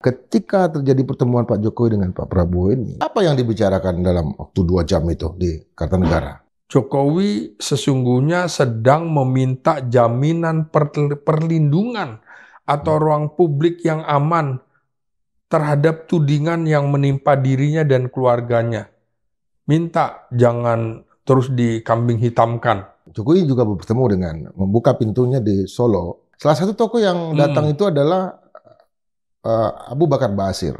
Ketika terjadi pertemuan Pak Jokowi dengan Pak Prabowo ini, apa yang dibicarakan dalam waktu 2 jam itu di Kartanegara? Jokowi sesungguhnya sedang meminta jaminan perlindungan atau ruang publik yang aman terhadap tudingan yang menimpa dirinya dan keluarganya. Minta jangan terus dikambing hitamkan. Jokowi juga bertemu dengan membuka pintunya di Solo. Salah satu tokoh yang datang itu adalah Abu Bakar Basir.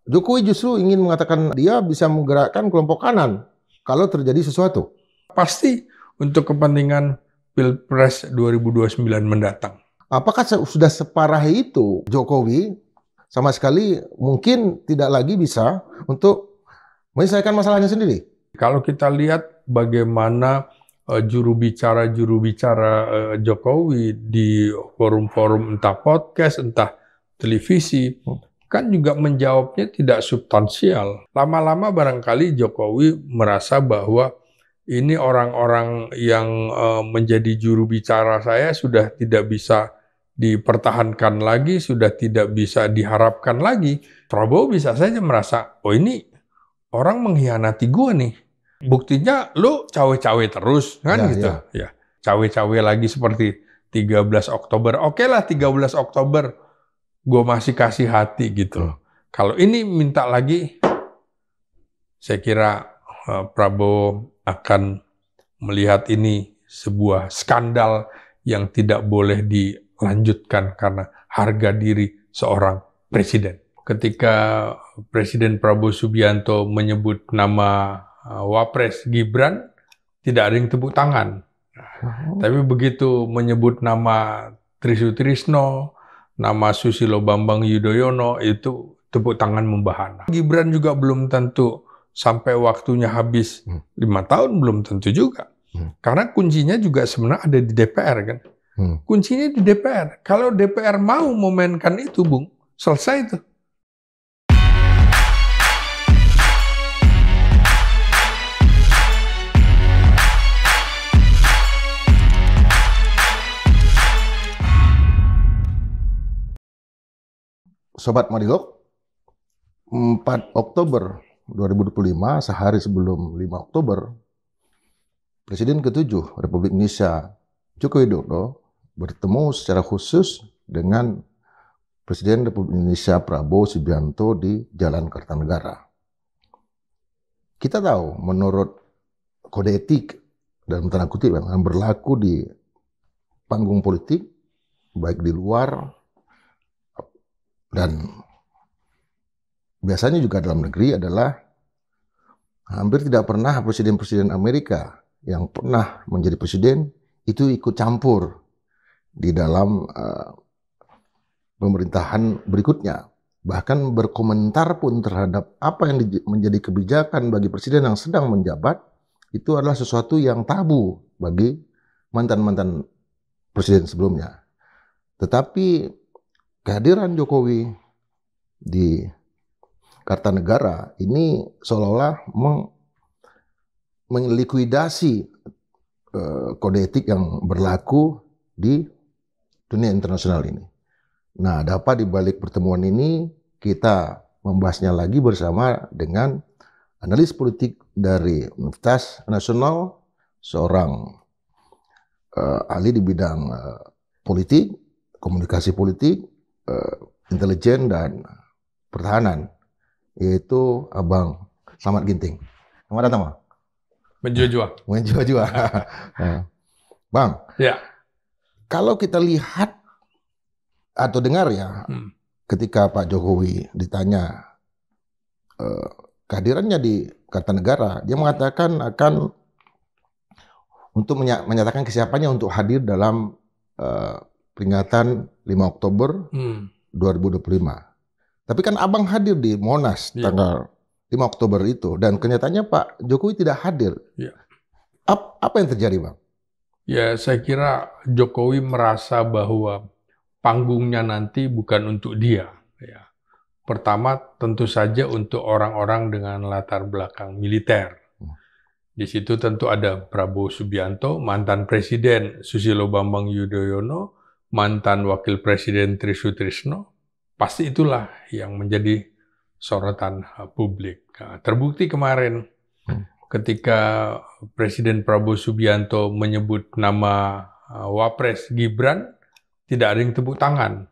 Jokowi justru ingin mengatakan dia bisa menggerakkan kelompok kanan kalau terjadi sesuatu. Pasti untuk kepentingan Pilpres 2029 mendatang. Apakah sudah separah itu Jokowi sama sekali mungkin tidak lagi bisa untuk menyelesaikan masalahnya sendiri? Kalau kita lihat bagaimana juru bicara Jokowi di forum-forum entah podcast, entah televisi, kan juga menjawabnya tidak substansial. Lama-lama barangkali Jokowi merasa bahwa ini orang-orang yang menjadi juru bicara saya sudah tidak bisa dipertahankan lagi, sudah tidak bisa diharapkan lagi. Prabowo bisa saja merasa, oh ini orang mengkhianati gue nih. Buktinya lu cawe-cawe terus, kan gitu. Ya. Cawe-cawe lagi seperti 13 Oktober. Oke lah 13 Oktober. Gue masih kasih hati gitu. Kalau ini minta lagi, saya kira Prabowo akan melihat ini sebuah skandal yang tidak boleh dilanjutkan karena harga diri seorang presiden. Ketika Presiden Prabowo Subianto menyebut nama Wapres Gibran, tidak ada yang tepuk tangan. Tapi begitu menyebut nama Trisutrisno, nama Susilo Bambang Yudhoyono, itu tepuk tangan membahana. Gibran juga belum tentu sampai waktunya habis 5 tahun, belum tentu juga. Karena kuncinya juga sebenarnya ada di DPR kan. Kuncinya di DPR. Kalau DPR mau memainkan itu, Bung, selesai itu. Sobat Madilog, 4 Oktober 2025, sehari sebelum 5 Oktober, Presiden ke-7 Republik Indonesia Joko Widodo bertemu secara khusus dengan Presiden Republik Indonesia Prabowo Subianto di Jalan Kartanegara. Kita tahu menurut kode etik dalam tanda kutip yang berlaku di panggung politik, baik di luar dan biasanya juga dalam negeri, adalah hampir tidak pernah presiden-presiden Amerika yang pernah menjadi presiden itu ikut campur di dalam pemerintahan berikutnya. Bahkan berkomentar pun terhadap apa yang menjadi kebijakan bagi presiden yang sedang menjabat, itu adalah sesuatu yang tabu bagi mantan-mantan presiden sebelumnya. Tetapi kehadiran Jokowi di Kartanegara ini seolah-olah melikuidasi kode etik yang berlaku di dunia internasional ini. Nah, ada apa di balik pertemuan ini? Kita membahasnya lagi bersama dengan analis politik dari Universitas Nasional, seorang ahli di bidang politik, komunikasi politik, intelijen dan pertahanan, yaitu Abang Slamet Ginting. Selamat datang, Bang. Menjua-jua. Bang, ya. Kalau kita lihat atau dengar ya, ketika Pak Jokowi ditanya kehadirannya di Kartanegara, dia mengatakan akan untuk menyatakan kesiapannya untuk hadir dalam peringatan 5 Oktober 2025. Tapi kan Abang hadir di Monas tanggal 5 Oktober itu, dan kenyataannya Pak Jokowi tidak hadir. Ya. Apa yang terjadi, Bang? Ya, saya kira Jokowi merasa bahwa panggungnya nanti bukan untuk dia. Ya. Pertama, tentu saja untuk orang-orang dengan latar belakang militer. Di situ tentu ada Prabowo Subianto, mantan Presiden Susilo Bambang Yudhoyono, mantan Wakil Presiden Trisutrisno, pasti itulah yang menjadi sorotan publik. Nah, terbukti kemarin ketika Presiden Prabowo Subianto menyebut nama Wapres Gibran, tidak ada yang tepuk tangan.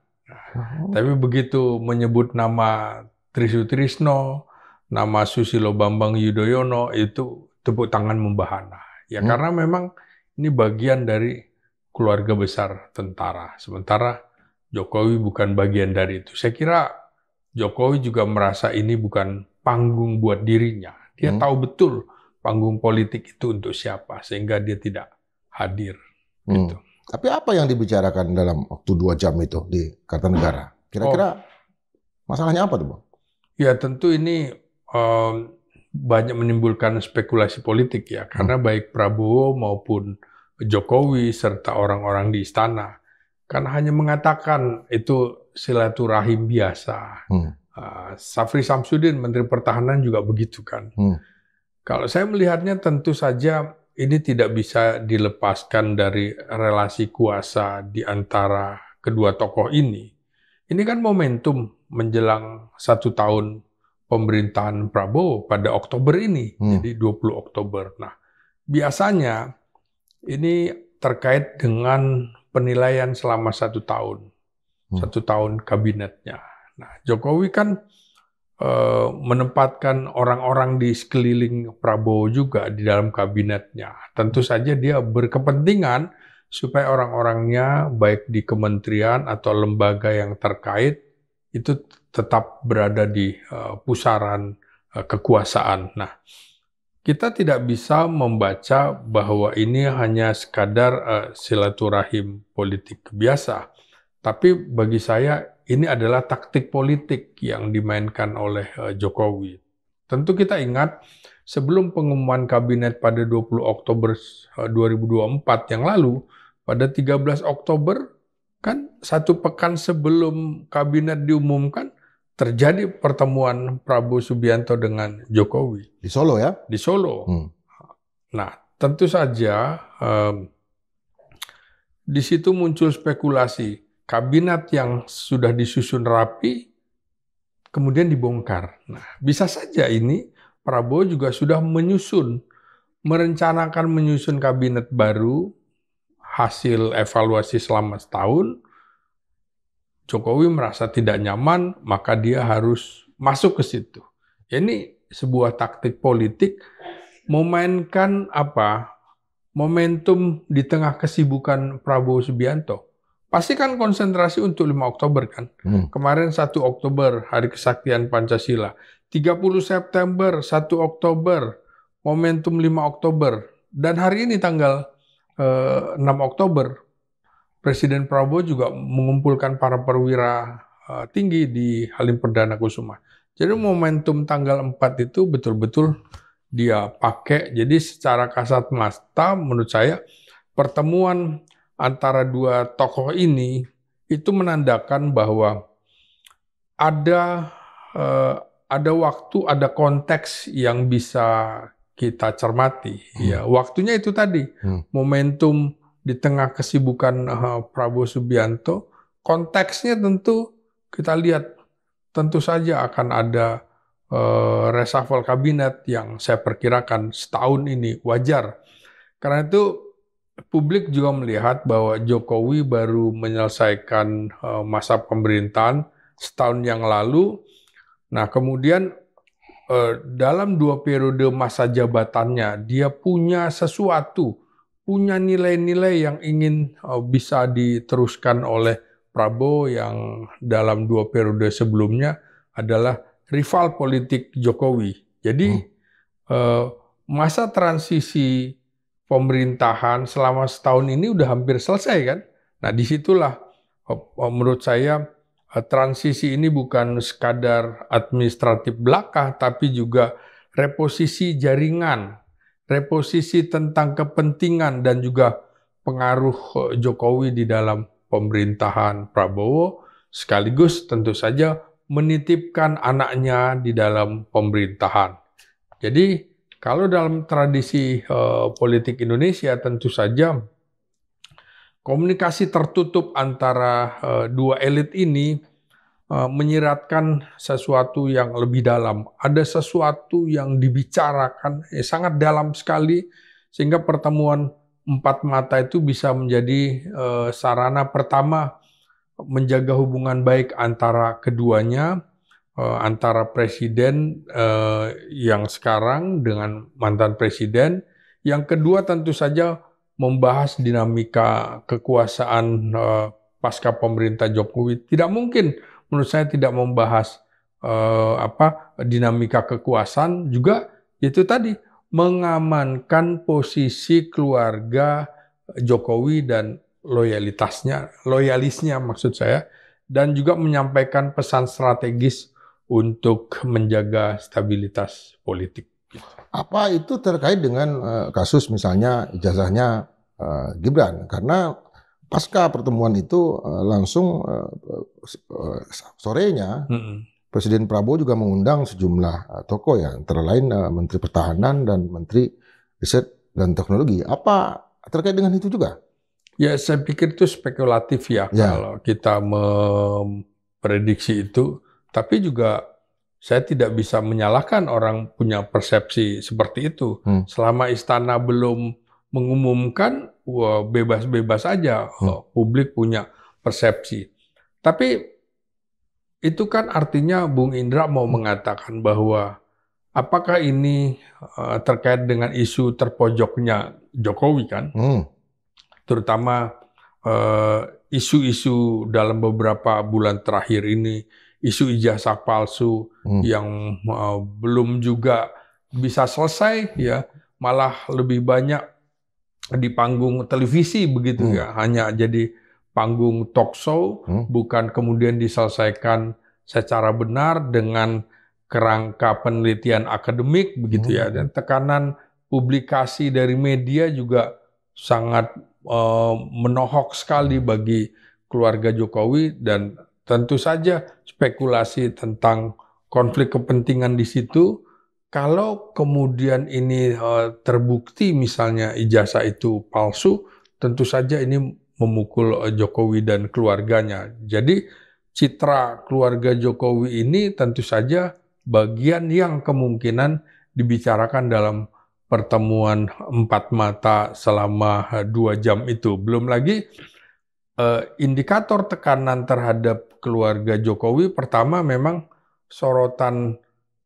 Tapi begitu menyebut nama Trisutrisno, nama Susilo Bambang Yudhoyono, itu tepuk tangan membahana. Ya karena memang ini bagian dari keluarga besar tentara. Sementara Jokowi bukan bagian dari itu. Saya kira Jokowi juga merasa ini bukan panggung buat dirinya. Dia tahu betul panggung politik itu untuk siapa, sehingga dia tidak hadir. Gitu. Tapi apa yang dibicarakan dalam waktu 2 jam itu di Kartanegara? Kira-kira masalahnya apa tuh, Bang? Ya tentu ini banyak menimbulkan spekulasi politik ya, karena baik Prabowo maupun Jokowi serta orang-orang di istana kan hanya mengatakan itu silaturahim biasa. Safri Samsudin, Menteri Pertahanan juga begitu kan. Kalau saya melihatnya tentu saja ini tidak bisa dilepaskan dari relasi kuasa di antara kedua tokoh ini. Ini kan momentum menjelang 1 tahun pemerintahan Prabowo pada Oktober ini, jadi 20 Oktober. Nah, biasanya ini terkait dengan penilaian selama 1 tahun, 1 tahun kabinetnya. Nah, Jokowi kan menempatkan orang-orang di sekeliling Prabowo juga di dalam kabinetnya. Tentu saja dia berkepentingan supaya orang-orangnya baik di kementerian atau lembaga yang terkait itu tetap berada di pusaran kekuasaan. Nah, kita tidak bisa membaca bahwa ini hanya sekadar silaturahim politik biasa. Tapi bagi saya ini adalah taktik politik yang dimainkan oleh Jokowi. Tentu kita ingat sebelum pengumuman kabinet pada 20 Oktober 2024 yang lalu, pada 13 Oktober kan 1 pekan sebelum kabinet diumumkan terjadi pertemuan Prabowo Subianto dengan Jokowi. Di Solo ya? Di Solo. Nah, tentu saja di situ muncul spekulasi. Kabinet yang sudah disusun rapi, kemudian dibongkar. Nah, bisa saja ini Prabowo juga sudah merencanakan menyusun kabinet baru, hasil evaluasi selama setahun, Jokowi merasa tidak nyaman, maka dia harus masuk ke situ. Ini sebuah taktik politik, memainkan momentum di tengah kesibukan Prabowo Subianto. Pasti kan konsentrasi untuk 5 Oktober kan. Kemarin 1 Oktober, Hari Kesaktian Pancasila. 30 September, 1 Oktober, momentum 5 Oktober. Dan hari ini tanggal 6 Oktober, Presiden Prabowo juga mengumpulkan para perwira tinggi di Halim Perdana Kusuma. Jadi momentum tanggal 4 itu betul-betul dia pakai. Jadi secara kasat mata menurut saya pertemuan antara dua tokoh ini itu menandakan bahwa ada waktu, ada konteks yang bisa kita cermati. Ya, waktunya itu tadi, momentum di tengah kesibukan Prabowo Subianto, konteksnya tentu kita lihat, tentu saja akan ada reshuffle kabinet yang saya perkirakan setahun ini wajar. Karena itu publik juga melihat bahwa Jokowi baru menyelesaikan masa pemerintahan setahun yang lalu. Nah, kemudian dalam 2 periode masa jabatannya, dia punya sesuatu, punya nilai-nilai yang ingin bisa diteruskan oleh Prabowo yang dalam 2 periode sebelumnya adalah rival politik Jokowi. Jadi masa transisi pemerintahan selama setahun ini udah hampir selesai kan. Nah, disitulah menurut saya transisi ini bukan sekadar administratif belaka, tapi juga reposisi jaringan, reposisi tentang kepentingan dan juga pengaruh Jokowi di dalam pemerintahan Prabowo, sekaligus tentu saja menitipkan anaknya di dalam pemerintahan. Jadi kalau dalam tradisi politik Indonesia tentu saja komunikasi tertutup antara dua elit ini menyiratkan sesuatu yang lebih dalam. Ada sesuatu yang dibicarakan sangat dalam sekali, sehingga pertemuan empat mata itu bisa menjadi sarana pertama menjaga hubungan baik antara keduanya, antara presiden yang sekarang dengan mantan presiden. Yang kedua tentu saja membahas dinamika kekuasaan pasca pemerintah Jokowi. Tidak mungkin menurut saya tidak membahas dinamika kekuasaan, juga itu tadi mengamankan posisi keluarga Jokowi dan loyalisnya maksud saya, dan juga menyampaikan pesan strategis untuk menjaga stabilitas politik. Apa itu terkait dengan kasus misalnya ijazahnya Gibran? Karena pasca pertemuan itu langsung sorenya Presiden Prabowo juga mengundang sejumlah tokoh ya, antara lain Menteri Pertahanan dan Menteri Riset dan Teknologi. Apa terkait dengan itu juga? Ya, saya pikir itu spekulatif ya kalau kita memprediksi itu. Tapi juga saya tidak bisa menyalahkan orang punya persepsi seperti itu. Selama istana belum mengumumkan, bebas-bebas aja publik punya persepsi. Tapi itu kan artinya Bung Indra mau mengatakan bahwa apakah ini terkait dengan isu terpojoknya Jokowi kan? Terutama isu-isu dalam beberapa bulan terakhir ini, isu ijazah palsu yang belum juga bisa selesai ya, malah lebih banyak di panggung televisi begitu ya, hanya jadi panggung talk show, bukan kemudian diselesaikan secara benar dengan kerangka penelitian akademik begitu ya, dan tekanan publikasi dari media juga sangat menohok sekali bagi keluarga Jokowi, dan tentu saja spekulasi tentang konflik kepentingan di situ. Kalau kemudian ini terbukti misalnya ijazah itu palsu, tentu saja ini memukul Jokowi dan keluarganya. Jadi citra keluarga Jokowi ini tentu saja bagian yang kemungkinan dibicarakan dalam pertemuan empat mata selama 2 jam itu. Belum lagi indikator tekanan terhadap keluarga Jokowi, pertama memang sorotan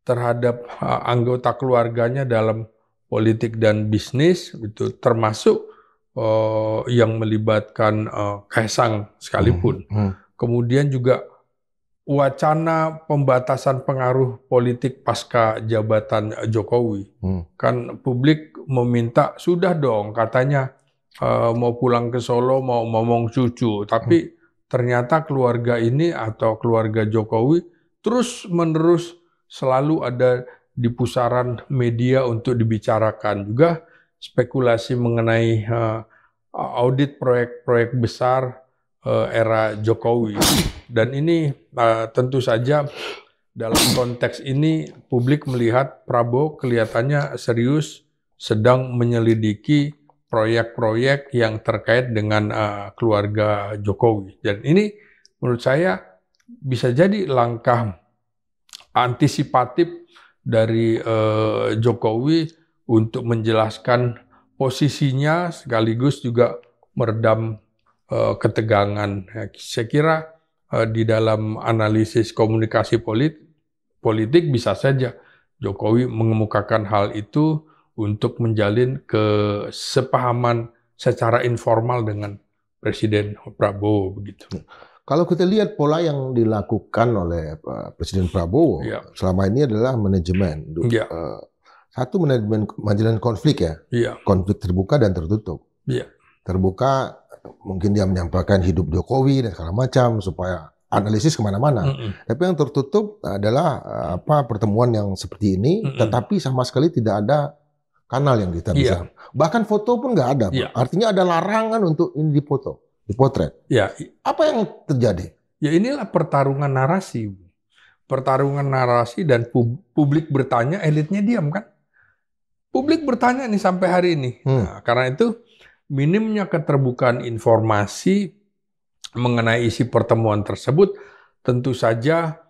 terhadap anggota keluarganya dalam politik dan bisnis, itu termasuk yang melibatkan Kaisang sekalipun. Kemudian juga wacana pembatasan pengaruh politik pasca jabatan Jokowi. Kan publik meminta, sudah dong katanya mau pulang ke Solo, mau ngomong cucu. Tapi ternyata keluarga ini atau keluarga Jokowi terus-menerus selalu ada di pusaran media untuk dibicarakan. Juga spekulasi mengenai audit proyek-proyek besar era Jokowi. Dan ini tentu saja dalam konteks ini publik melihat Prabowo kelihatannya serius sedang menyelidiki proyek-proyek yang terkait dengan keluarga Jokowi. Dan ini menurut saya bisa jadi langkah antisipatif dari Jokowi untuk menjelaskan posisinya sekaligus juga meredam ketegangan. Saya kira di dalam analisis komunikasi politik bisa saja Jokowi mengemukakan hal itu untuk menjalin kesepahaman secara informal dengan Presiden Prabowo begitu. Kalau kita lihat pola yang dilakukan oleh Presiden Prabowo selama ini adalah manajemen. Satu manajemen konflik ya, konflik terbuka dan tertutup. Terbuka mungkin dia menyampaikan hidup Jokowi dan segala macam supaya analisis kemana-mana. Tapi yang tertutup adalah pertemuan yang seperti ini, tetapi sama sekali tidak ada kanal yang kita bisa. Bahkan foto pun nggak ada. Artinya ada larangan untuk ini dipoto, dipotret. Apa yang terjadi? Ya inilah pertarungan narasi. Pertarungan narasi dan publik bertanya, elitnya diam kan? Publik bertanya nih sampai hari ini. Nah, karena itu minimnya keterbukaan informasi mengenai isi pertemuan tersebut tentu saja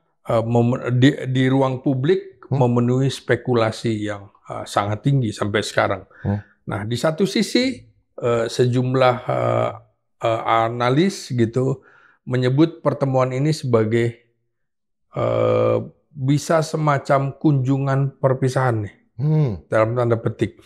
di ruang publik memenuhi spekulasi yang sangat tinggi sampai sekarang. Nah, di satu sisi sejumlah analis gitu menyebut pertemuan ini sebagai bisa semacam kunjungan perpisahan nih, dalam tanda petik.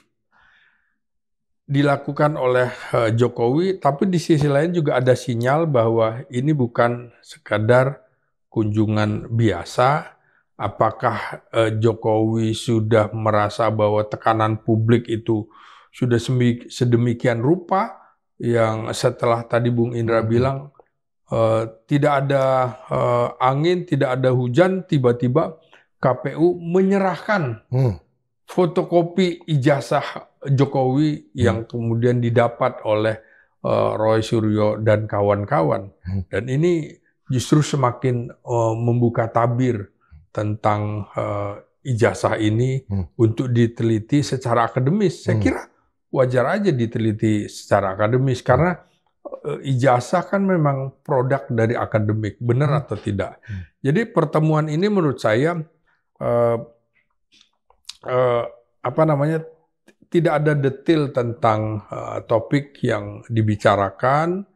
Dilakukan oleh Jokowi, tapi di sisi lain juga ada sinyal bahwa ini bukan sekadar kunjungan biasa. Apakah Jokowi sudah merasa bahwa tekanan publik itu sudah sedemikian rupa yang setelah tadi Bung Indra bilang tidak ada angin, tidak ada hujan, tiba-tiba KPU menyerahkan fotokopi ijazah Jokowi yang kemudian didapat oleh Roy Suryo dan kawan-kawan. Dan ini justru semakin membuka tabir tentang ijazah ini untuk diteliti secara akademis. Saya kira wajar aja diteliti secara akademis karena ijazah kan memang produk dari akademik, benar atau tidak. Jadi pertemuan ini menurut saya tidak ada detail tentang topik yang dibicarakan,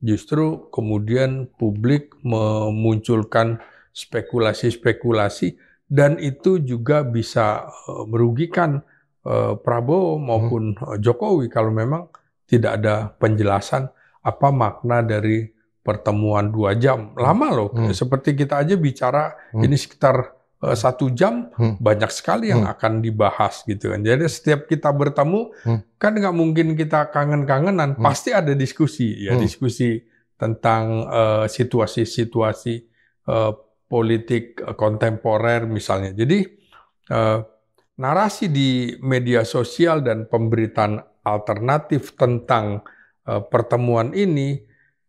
justru kemudian publik memunculkan spekulasi-spekulasi dan itu juga bisa merugikan Prabowo maupun Jokowi kalau memang tidak ada penjelasan apa makna dari pertemuan 2 jam. Lama loh, seperti kita aja bicara ini sekitar 1 jam, banyak sekali yang akan dibahas gitu kan. Jadi setiap kita bertemu, kan nggak mungkin kita kangen-kangenan, pasti ada diskusi, ya diskusi tentang situasi-situasi politik kontemporer misalnya. Jadi narasi di media sosial dan pemberitaan alternatif tentang pertemuan ini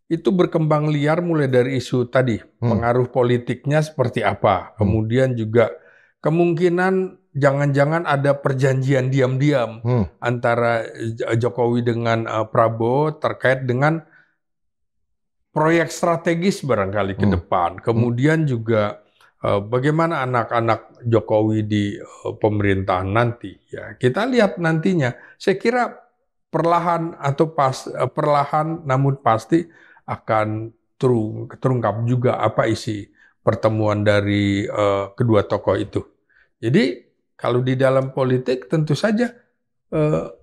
itu berkembang liar mulai dari isu tadi, pengaruh politiknya seperti apa. Kemudian juga kemungkinan jangan-jangan ada perjanjian diam-diam antara Jokowi dengan Prabowo terkait dengan proyek strategis barangkali ke depan. Kemudian juga bagaimana anak-anak Jokowi di pemerintahan nanti. Ya, kita lihat nantinya. Saya kira perlahan namun pasti akan terungkap juga apa isi pertemuan dari kedua tokoh itu. Jadi kalau di dalam politik tentu saja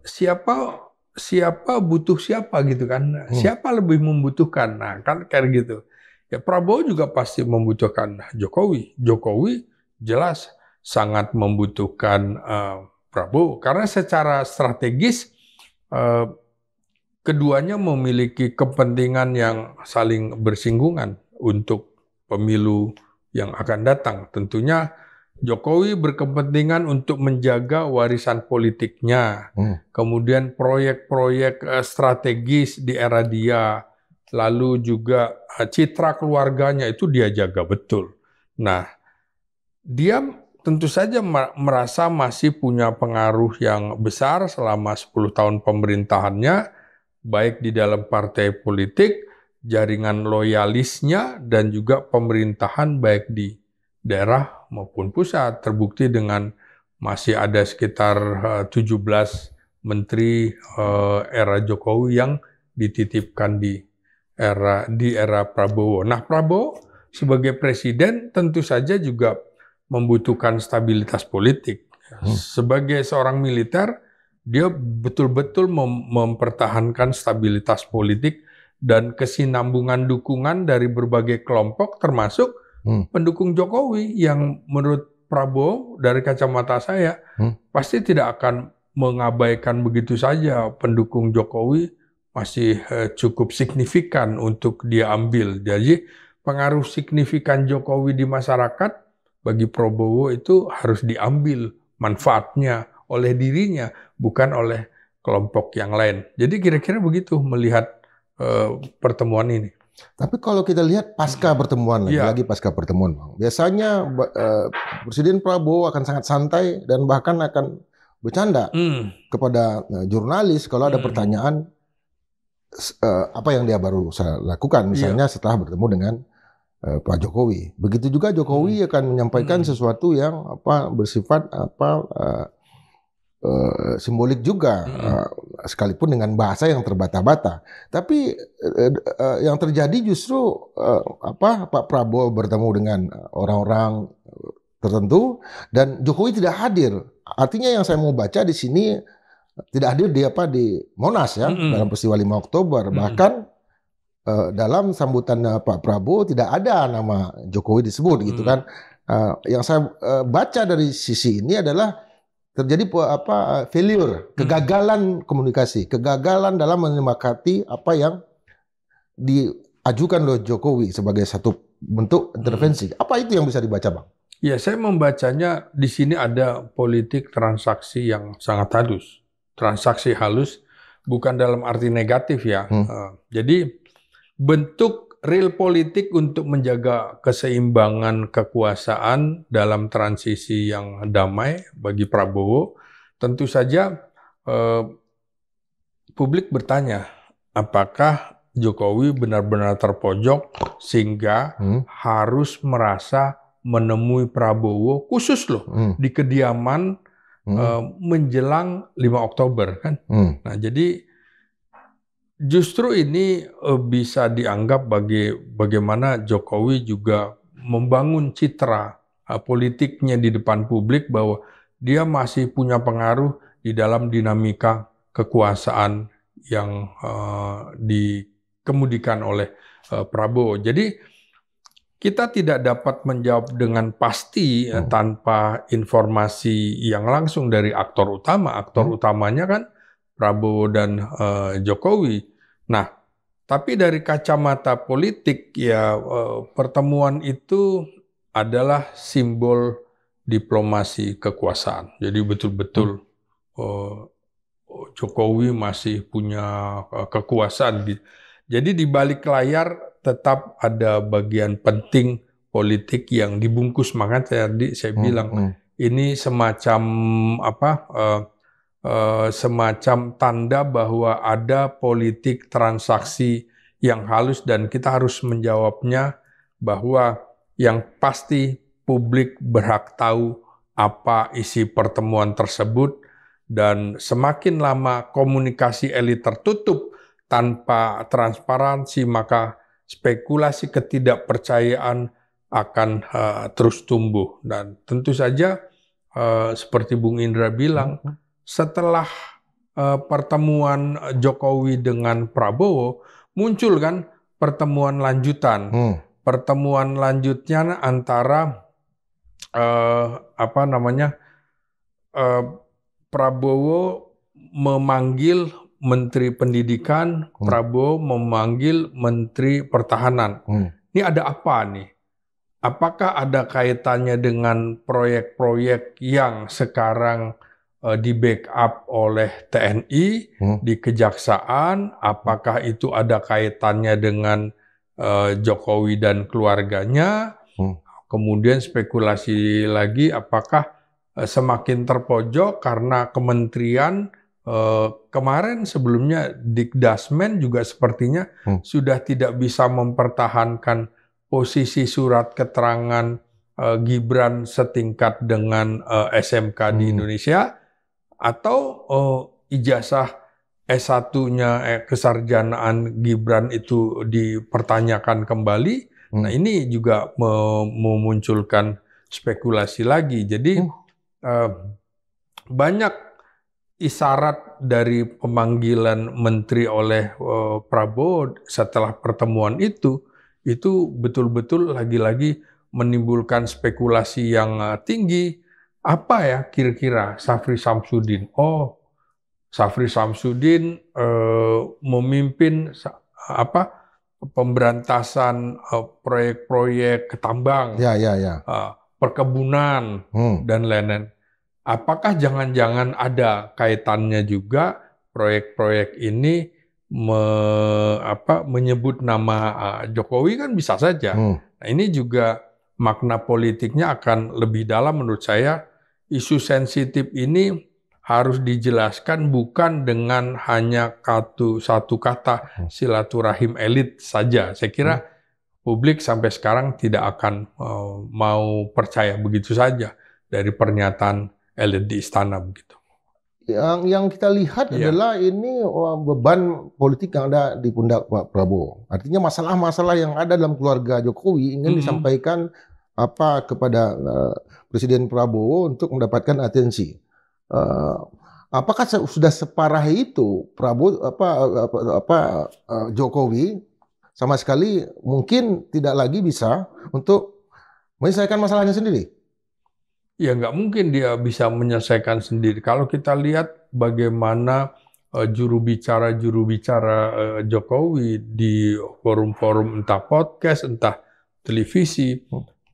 siapa butuh siapa gitu kan, siapa lebih membutuhkan, nah kan kayak gitu. Ya Prabowo juga pasti membutuhkan Jokowi. Jokowi jelas sangat membutuhkan Prabowo karena secara strategis keduanya memiliki kepentingan yang saling bersinggungan untuk pemilu yang akan datang. Tentunya Jokowi berkepentingan untuk menjaga warisan politiknya, kemudian proyek-proyek strategis di era dia, lalu juga citra keluarganya itu dia jaga betul. Nah, dia tentu saja merasa masih punya pengaruh yang besar selama 10 tahun pemerintahannya, baik di dalam partai politik, jaringan loyalisnya, dan juga pemerintahan baik di daerah maupun pusat. Terbukti dengan masih ada sekitar 17 menteri era Jokowi yang dititipkan di era Prabowo. Nah, Prabowo sebagai presiden tentu saja juga membutuhkan stabilitas politik. Sebagai seorang militer, dia betul-betul mempertahankan stabilitas politik dan kesinambungan dukungan dari berbagai kelompok termasuk pendukung Jokowi yang menurut Prabowo dari kacamata saya pasti tidak akan mengabaikan begitu saja. Pendukung Jokowi masih cukup signifikan untuk dia ambil. Jadi pengaruh signifikan Jokowi di masyarakat bagi Prabowo itu harus diambil manfaatnya oleh dirinya, bukan oleh kelompok yang lain. Jadi kira-kira begitu melihat pertemuan ini. Tapi kalau kita lihat pasca pertemuan, lagi pasca pertemuan, biasanya Presiden Prabowo akan sangat santai dan bahkan akan bercanda kepada jurnalis kalau ada pertanyaan apa yang dia baru lakukan, misalnya setelah bertemu dengan Pak Jokowi. Begitu juga Jokowi akan menyampaikan sesuatu yang bersifat simbolik juga, sekalipun dengan bahasa yang terbata-bata. Tapi yang terjadi justru Pak Prabowo bertemu dengan orang-orang tertentu dan Jokowi tidak hadir. Artinya yang saya mau baca di sini tidak hadir di Monas ya dalam peristiwa 5 Oktober. Bahkan dalam sambutan Pak Prabowo tidak ada nama Jokowi disebut gitu kan. Yang saya baca dari sisi ini adalah terjadi failure, kegagalan komunikasi, kegagalan dalam menyepakati apa yang diajukan oleh Jokowi sebagai satu bentuk intervensi. Apa itu yang bisa dibaca, Bang? Ya, saya membacanya di sini ada politik transaksi yang sangat halus. Transaksi halus bukan dalam arti negatif ya. Jadi bentuk real politik untuk menjaga keseimbangan kekuasaan dalam transisi yang damai bagi Prabowo, tentu saja publik bertanya, apakah Jokowi benar-benar terpojok sehingga harus merasa menemui Prabowo khusus loh di kediaman menjelang 5 Oktober kan. Nah, jadi justru ini bisa dianggap bagaimana Jokowi juga membangun citra politiknya di depan publik bahwa dia masih punya pengaruh di dalam dinamika kekuasaan yang dikemudikan oleh Prabowo. Jadi kita tidak dapat menjawab dengan pasti tanpa informasi yang langsung dari aktor utama. Aktor utamanya kan Prabowo dan Jokowi. Nah, tapi dari kacamata politik ya pertemuan itu adalah simbol diplomasi kekuasaan. Jadi betul-betul Jokowi masih punya kekuasaan. Jadi di balik layar tetap ada bagian penting politik yang dibungkus. Makanya tadi saya bilang ini semacam semacam tanda bahwa ada politik transaksi yang halus dan kita harus menjawabnya bahwa yang pasti publik berhak tahu apa isi pertemuan tersebut dan semakin lama komunikasi elit tertutup tanpa transparansi maka spekulasi ketidakpercayaan akan terus tumbuh dan tentu saja seperti Bung Indra bilang setelah pertemuan Jokowi dengan Prabowo, muncul kan pertemuan lanjutan. Pertemuan lanjutnya antara Prabowo memanggil Menteri Pendidikan, Prabowo memanggil Menteri Pertahanan. Ini ada apa nih? Apakah ada kaitannya dengan proyek-proyek yang sekarang di backup oleh TNI, di Kejaksaan, apakah itu ada kaitannya dengan Jokowi dan keluarganya, kemudian spekulasi lagi apakah semakin terpojok karena kementerian kemarin sebelumnya Dikdasmen juga sepertinya sudah tidak bisa mempertahankan posisi surat keterangan Gibran setingkat dengan SMK di Indonesia, atau ijazah S1-nya kesarjanaan Gibran itu dipertanyakan kembali. Nah ini juga memunculkan spekulasi lagi. Jadi banyak isyarat dari pemanggilan menteri oleh Prabowo setelah pertemuan itu betul-betul lagi-lagi menimbulkan spekulasi yang tinggi. Apa ya kira-kira Syafri Samsudin? Oh, Syafri Samsudin memimpin pemberantasan proyek-proyek tambang, perkebunan dan lain-lain. Apakah jangan-jangan ada kaitannya juga proyek-proyek ini menyebut nama Jokowi? Kan bisa saja. Nah, ini juga makna politiknya akan lebih dalam menurut saya. Isu sensitif ini harus dijelaskan bukan dengan hanya satu kata silaturahim elit saja. Saya kira publik sampai sekarang tidak akan mau percaya begitu saja dari pernyataan elit di istana begitu. Yang kita lihat adalah ini beban politik yang ada di pundak Pak Prabowo. Artinya masalah-masalah yang ada dalam keluarga Jokowi ingin disampaikan kepada Presiden Prabowo untuk mendapatkan atensi. Apakah sudah separah itu Prabowo Jokowi sama sekali mungkin tidak lagi bisa untuk menyelesaikan masalahnya sendiri? Ya nggak mungkin dia bisa menyelesaikan sendiri. Kalau kita lihat bagaimana juru bicara Jokowi di forum-forum entah podcast, entah televisi,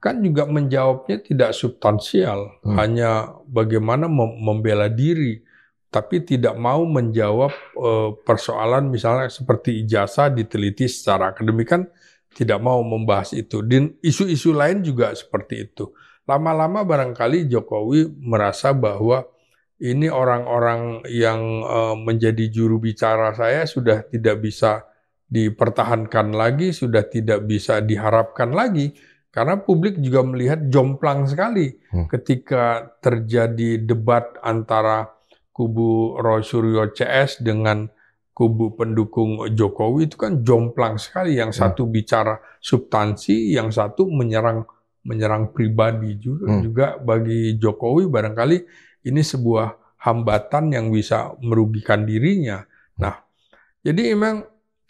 kan juga menjawabnya tidak substansial, hanya bagaimana membela diri, tapi tidak mau menjawab persoalan misalnya seperti ijazah diteliti secara akademik, kan tidak mau membahas itu. Dan isu-isu lain juga seperti itu. Lama-lama barangkali Jokowi merasa bahwa ini orang-orang yang menjadi juru bicara saya sudah tidak bisa dipertahankan lagi, sudah tidak bisa diharapkan lagi, karena publik juga melihat jomplang sekali ketika terjadi debat antara kubu Roy Suryo CS dengan kubu pendukung Jokowi, itu kan jomplang sekali. Yang satu bicara substansi, yang satu menyerang pribadi juga bagi Jokowi barangkali ini sebuah hambatan yang bisa merugikan dirinya. Nah, jadi memang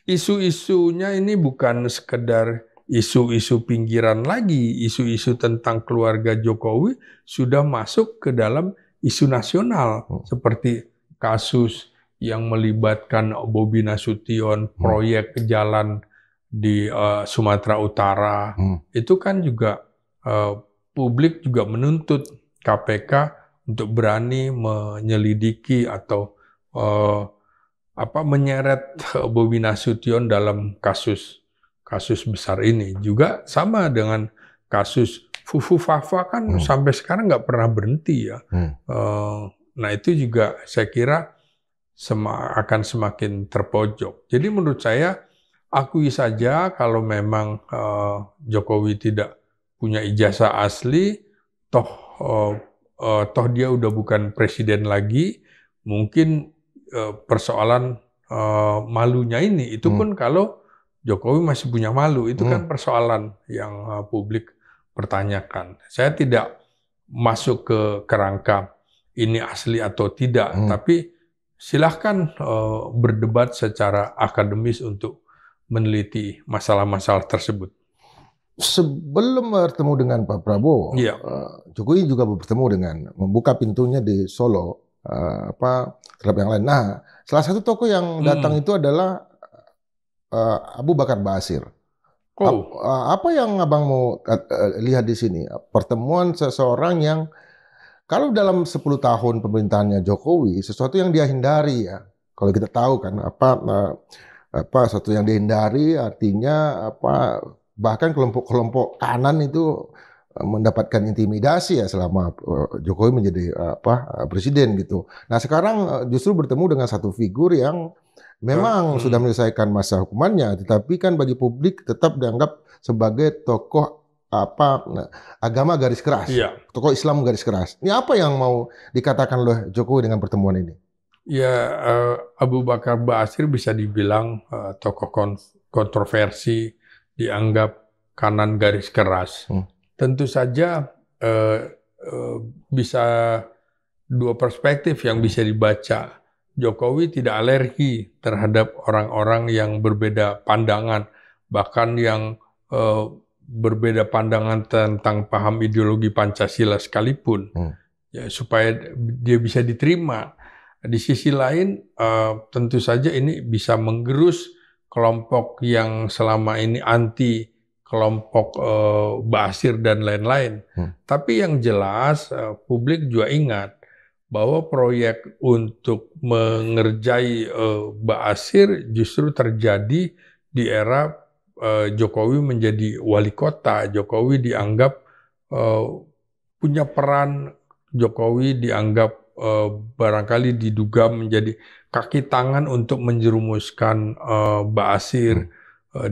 isu-isunya ini bukan sekedar isu-isu pinggiran lagi, isu-isu tentang keluarga Jokowi sudah masuk ke dalam isu nasional, seperti kasus yang melibatkan Bobi Nasution, proyek jalan di Sumatera Utara, itu kan juga publik juga menuntut KPK untuk berani menyelidiki atau menyeret Bobi Nasution dalam kasus besar ini. Juga sama dengan kasus Fufu Fafa kan sampai sekarang nggak pernah berhenti ya. Nah itu juga saya kira akan semakin terpojok. Jadi menurut saya akui saja kalau memang Jokowi tidak punya ijazah asli, toh dia udah bukan presiden lagi, mungkin persoalan malunya ini, itu pun kalau Jokowi masih punya malu, itu kan persoalan yang publik pertanyakan. Saya tidak masuk ke kerangka ini asli atau tidak, tapi silahkan berdebat secara akademis untuk meneliti masalah-masalah tersebut. Sebelum bertemu dengan Pak Prabowo, Jokowi juga bertemu dengan membuka pintunya di Solo terhadap yang lain. Nah, salah satu tokoh yang datang itu adalah Abu Bakar Basir. Apa yang abang mau lihat di sini? Pertemuan seseorang yang kalau dalam 10 tahun pemerintahannya Jokowi, sesuatu yang dia hindari ya. Kalau kita tahu kan sesuatu yang dihindari artinya bahkan kelompok-kelompok kanan itu mendapatkan intimidasi ya selama Jokowi menjadi presiden gitu. Nah sekarang justru bertemu dengan satu figur yang memang sudah menyelesaikan masa hukumannya, tetapi kan bagi publik tetap dianggap sebagai tokoh agama garis keras, tokoh Islam garis keras. Ini apa yang mau dikatakan oleh Jokowi dengan pertemuan ini? Ya, Abu Bakar Basir bisa dibilang tokoh kontroversi, dianggap kanan garis keras. Tentu saja bisa dua perspektif yang bisa dibaca. Jokowi tidak alergi terhadap orang-orang yang berbeda pandangan, bahkan yang berbeda pandangan tentang paham ideologi Pancasila sekalipun, ya, supaya dia bisa diterima. Di sisi lain, tentu saja ini bisa menggerus kelompok yang selama ini anti kelompok Basir dan lain-lain. Tapi yang jelas publik juga ingat bahwa proyek untuk mengerjai Basir justru terjadi di era Jokowi menjadi wali kota. Jokowi dianggap punya peran, Jokowi dianggap barangkali diduga menjadi kaki tangan untuk menjerumuskan Basir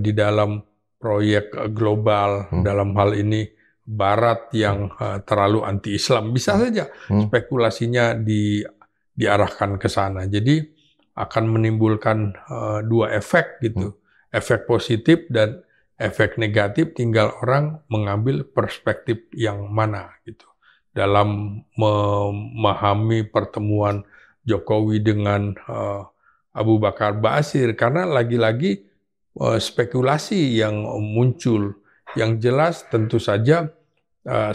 di dalam proyek global, dalam hal ini Barat yang terlalu anti-Islam. Bisa saja spekulasinya diarahkan ke sana. Jadi akan menimbulkan dua efek gitu. Efek positif dan efek negatif, tinggal orang mengambil perspektif yang mana gitu. Dalam memahami pertemuan Jokowi dengan Abu Bakar Ba'asyir, karena lagi-lagi spekulasi yang muncul. Yang jelas tentu saja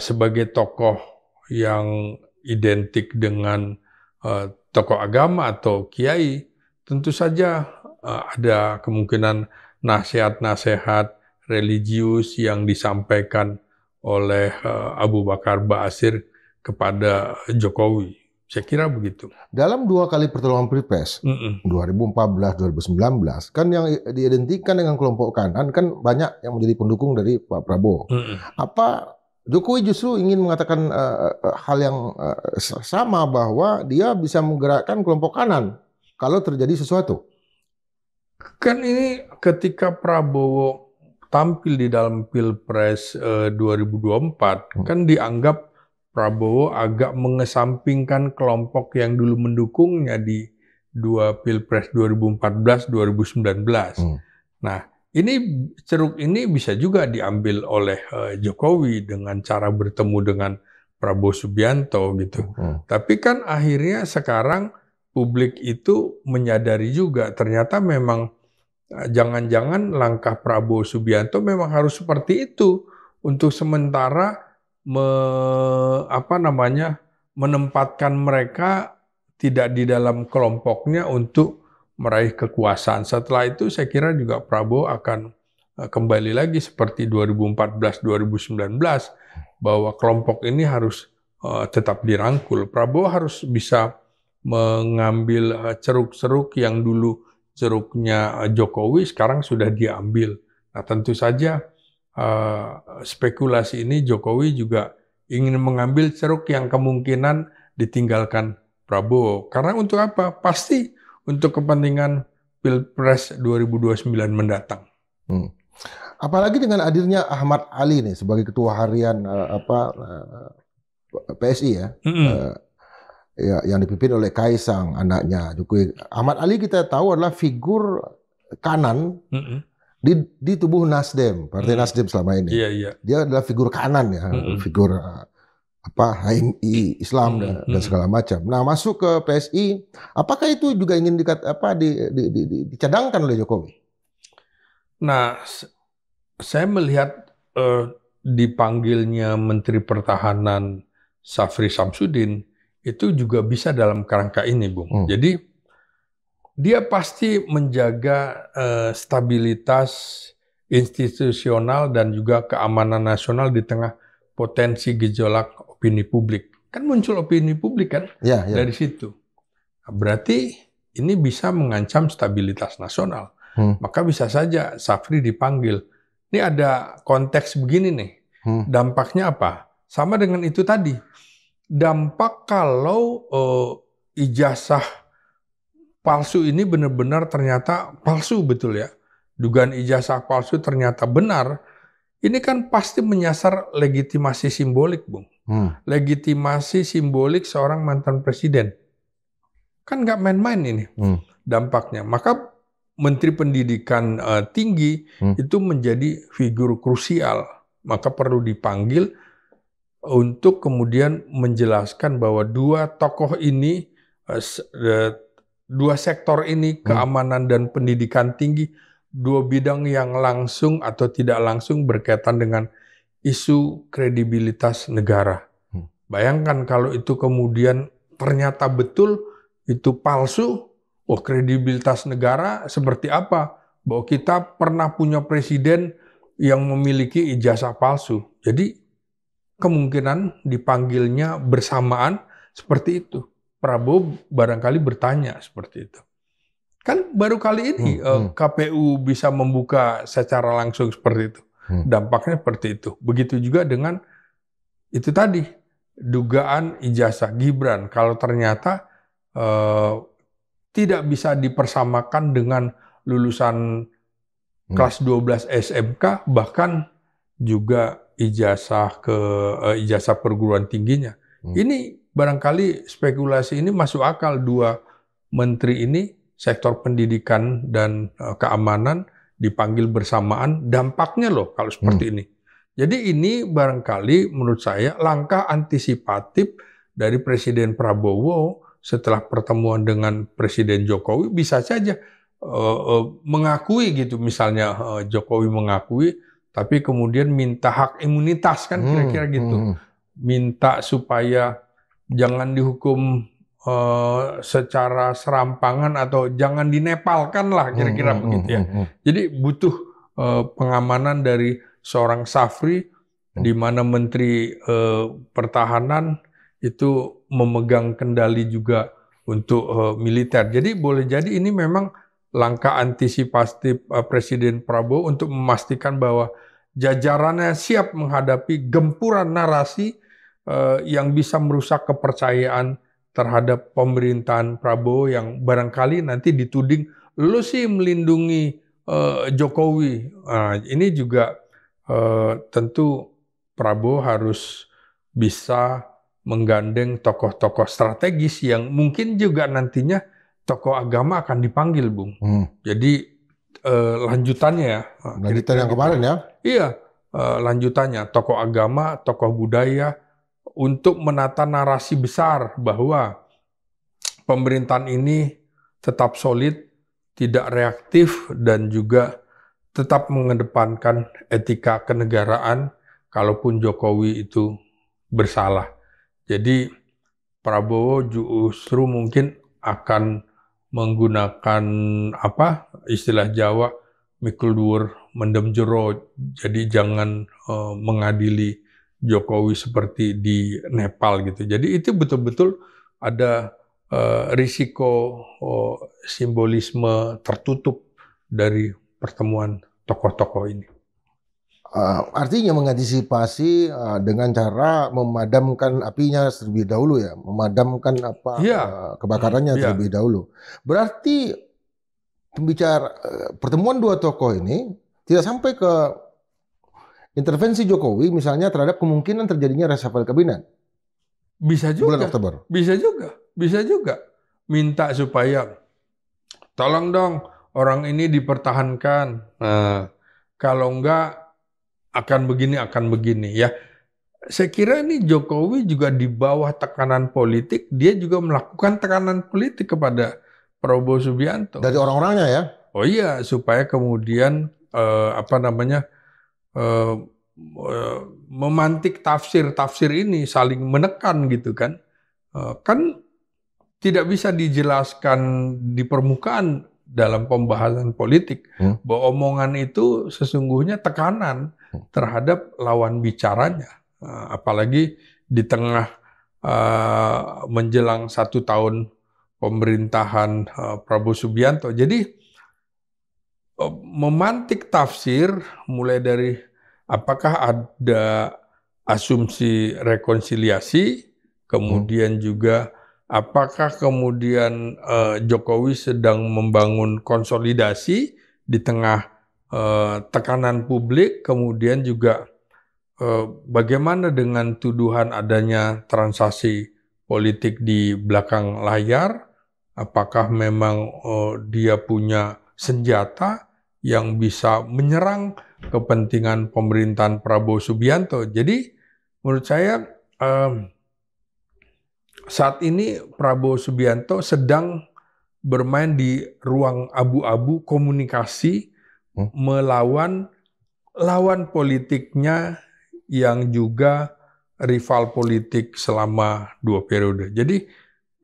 sebagai tokoh yang identik dengan tokoh agama atau kiai, tentu saja ada kemungkinan nasihat-nasihat religius yang disampaikan oleh Abu Bakar Ba'asyir kepada Jokowi. Saya kira begitu. Dalam 2 kali pertarungan Pilpres, 2014, 2019, kan yang diidentikan dengan kelompok kanan kan banyak yang menjadi pendukung dari Pak Prabowo. Apa Jokowi justru ingin mengatakan hal yang sama, bahwa dia bisa menggerakkan kelompok kanan kalau terjadi sesuatu? Kan ini ketika Prabowo tampil di dalam Pilpres 2024, kan dianggap Prabowo agak mengesampingkan kelompok yang dulu mendukungnya di 2 Pilpres 2014-2019. Nah, ceruk ini bisa juga diambil oleh Jokowi dengan cara bertemu dengan Prabowo Subianto gitu. Tapi kan akhirnya sekarang publik itu menyadari juga ternyata memang jangan-jangan langkah Prabowo Subianto memang harus seperti itu untuk sementara menempatkan mereka tidak di dalam kelompoknya untuk meraih kekuasaan. Setelah itu saya kira juga Prabowo akan kembali lagi seperti 2014-2019 bahwa kelompok ini harus tetap dirangkul. Prabowo harus bisa mengambil ceruk-ceruk yang dulu ceruknya Jokowi sekarang sudah diambil. Nah, tentu saja spekulasi ini Jokowi juga ingin mengambil ceruk yang kemungkinan ditinggalkan Prabowo. Karena untuk apa? Pasti untuk kepentingan Pilpres 2029 mendatang. Apalagi dengan hadirnya Ahmad Ali nih sebagai ketua harian PSI ya. Yang dipimpin oleh Kaisang, anaknya Jokowi. Ahmad Ali kita tahu adalah figur kanan di tubuh Nasdem, Partai Nasdem selama ini. Dia adalah figur kanan ya, figur HMI, Islam dan segala macam. Nah, masuk ke PSI, apakah itu juga ingin dicadangkan oleh Jokowi? Nah, saya melihat dipanggilnya Menteri Pertahanan Syafri Samsudin itu juga bisa dalam kerangka ini, Bung. Jadi dia pasti menjaga stabilitas institusional dan juga keamanan nasional di tengah potensi gejolak opini publik. Kan muncul opini publik kan dari situ. Nah, berarti ini bisa mengancam stabilitas nasional. Maka bisa saja Syafri dipanggil. Ini ada konteks begini nih. Dampaknya apa? Sama dengan itu tadi. Dampak kalau ijazah palsu ini benar-benar ternyata palsu, betul ya. Dugaan ijazah palsu ternyata benar. Ini kan pasti menyasar legitimasi simbolik, Bung. Legitimasi simbolik seorang mantan presiden. Kan nggak main-main ini dampaknya. Maka Menteri Pendidikan Tinggi itu menjadi figur krusial. Maka perlu dipanggil untuk kemudian menjelaskan bahwa dua tokoh ini, dua sektor ini, keamanan dan pendidikan tinggi, dua bidang yang langsung atau tidak langsung berkaitan dengan isu kredibilitas negara. Bayangkan kalau itu kemudian ternyata betul, itu palsu, kredibilitas negara seperti apa? Bahwa kita pernah punya presiden yang memiliki ijazah palsu. Jadi kemungkinan dipanggilnya bersamaan seperti itu. Prabowo barangkali bertanya seperti itu. Kan baru kali ini KPU bisa membuka secara langsung seperti itu. Dampaknya seperti itu. Begitu juga dengan itu tadi, dugaan ijazah Gibran. Kalau ternyata tidak bisa dipersamakan dengan lulusan kelas 12 SMK, bahkan juga ijazah perguruan tingginya. Ini barangkali spekulasi ini masuk akal, dua menteri ini sektor pendidikan dan keamanan dipanggil bersamaan, dampaknya loh kalau seperti ini. Jadi ini barangkali menurut saya langkah antisipatif dari Presiden Prabowo setelah pertemuan dengan Presiden Jokowi, bisa saja mengakui gitu, misalnya Jokowi mengakui, tapi kemudian minta hak imunitas kan kira-kira gitu. Minta supaya jangan dihukum secara serampangan atau jangan dinepalkan lah kira-kira begitu ya. Jadi butuh pengamanan dari seorang Safri, di mana Menteri Pertahanan itu memegang kendali juga untuk militer. Jadi boleh jadi ini memang langkah antisipatif Presiden Prabowo untuk memastikan bahwa jajarannya siap menghadapi gempuran narasi yang bisa merusak kepercayaan terhadap pemerintahan Prabowo yang barangkali nanti dituding lu sih melindungi Jokowi. Nah, ini juga tentu Prabowo harus bisa menggandeng tokoh-tokoh strategis yang mungkin juga nantinya tokoh agama akan dipanggil, Bung. Jadi lanjutannya ya. Lanjutan yang kemarin ya? Iya, lanjutannya tokoh agama, tokoh budaya untuk menata narasi besar bahwa pemerintahan ini tetap solid, tidak reaktif, dan juga tetap mengedepankan etika kenegaraan kalaupun Jokowi itu bersalah. Jadi Prabowo justru mungkin akan menggunakan istilah Jawa, mikul dhuwur mendem jero. Jadi jangan mengadili Jokowi seperti di Nepal gitu. Jadi itu betul-betul ada risiko simbolisme tertutup dari pertemuan tokoh-tokoh ini. Artinya mengantisipasi dengan cara memadamkan apinya terlebih dahulu ya, memadamkan kebakarannya terlebih dahulu. Berarti pertemuan dua tokoh ini tidak sampai ke intervensi Jokowi misalnya terhadap kemungkinan terjadinya reshuffle kabinet. Bisa juga. Bulan Oktober. Bisa juga. Minta supaya tolong dong orang ini dipertahankan. Nah, kalau enggak akan begini ya. Saya kira ini Jokowi juga di bawah tekanan politik, dia juga melakukan tekanan politik kepada Prabowo Subianto. Dari orang-orangnya ya? Oh iya, supaya kemudian memantik tafsir ini, saling menekan gitu kan. Kan tidak bisa dijelaskan di permukaan dalam pembahasan politik bahwa omongan itu sesungguhnya tekanan terhadap lawan bicaranya, apalagi di tengah menjelang 1 tahun pemerintahan Prabowo Subianto. Jadi memantik tafsir mulai dari apakah ada asumsi rekonsiliasi, kemudian juga apakah kemudian Jokowi sedang membangun konsolidasi di tengah tekanan publik, kemudian juga bagaimana dengan tuduhan adanya transaksi politik di belakang layar, apakah memang dia punya senjata yang bisa menyerang kepentingan pemerintahan Prabowo Subianto. Jadi menurut saya saat ini Prabowo Subianto sedang bermain di ruang abu-abu komunikasi melawan lawan politiknya yang juga rival politik selama 2 periode. Jadi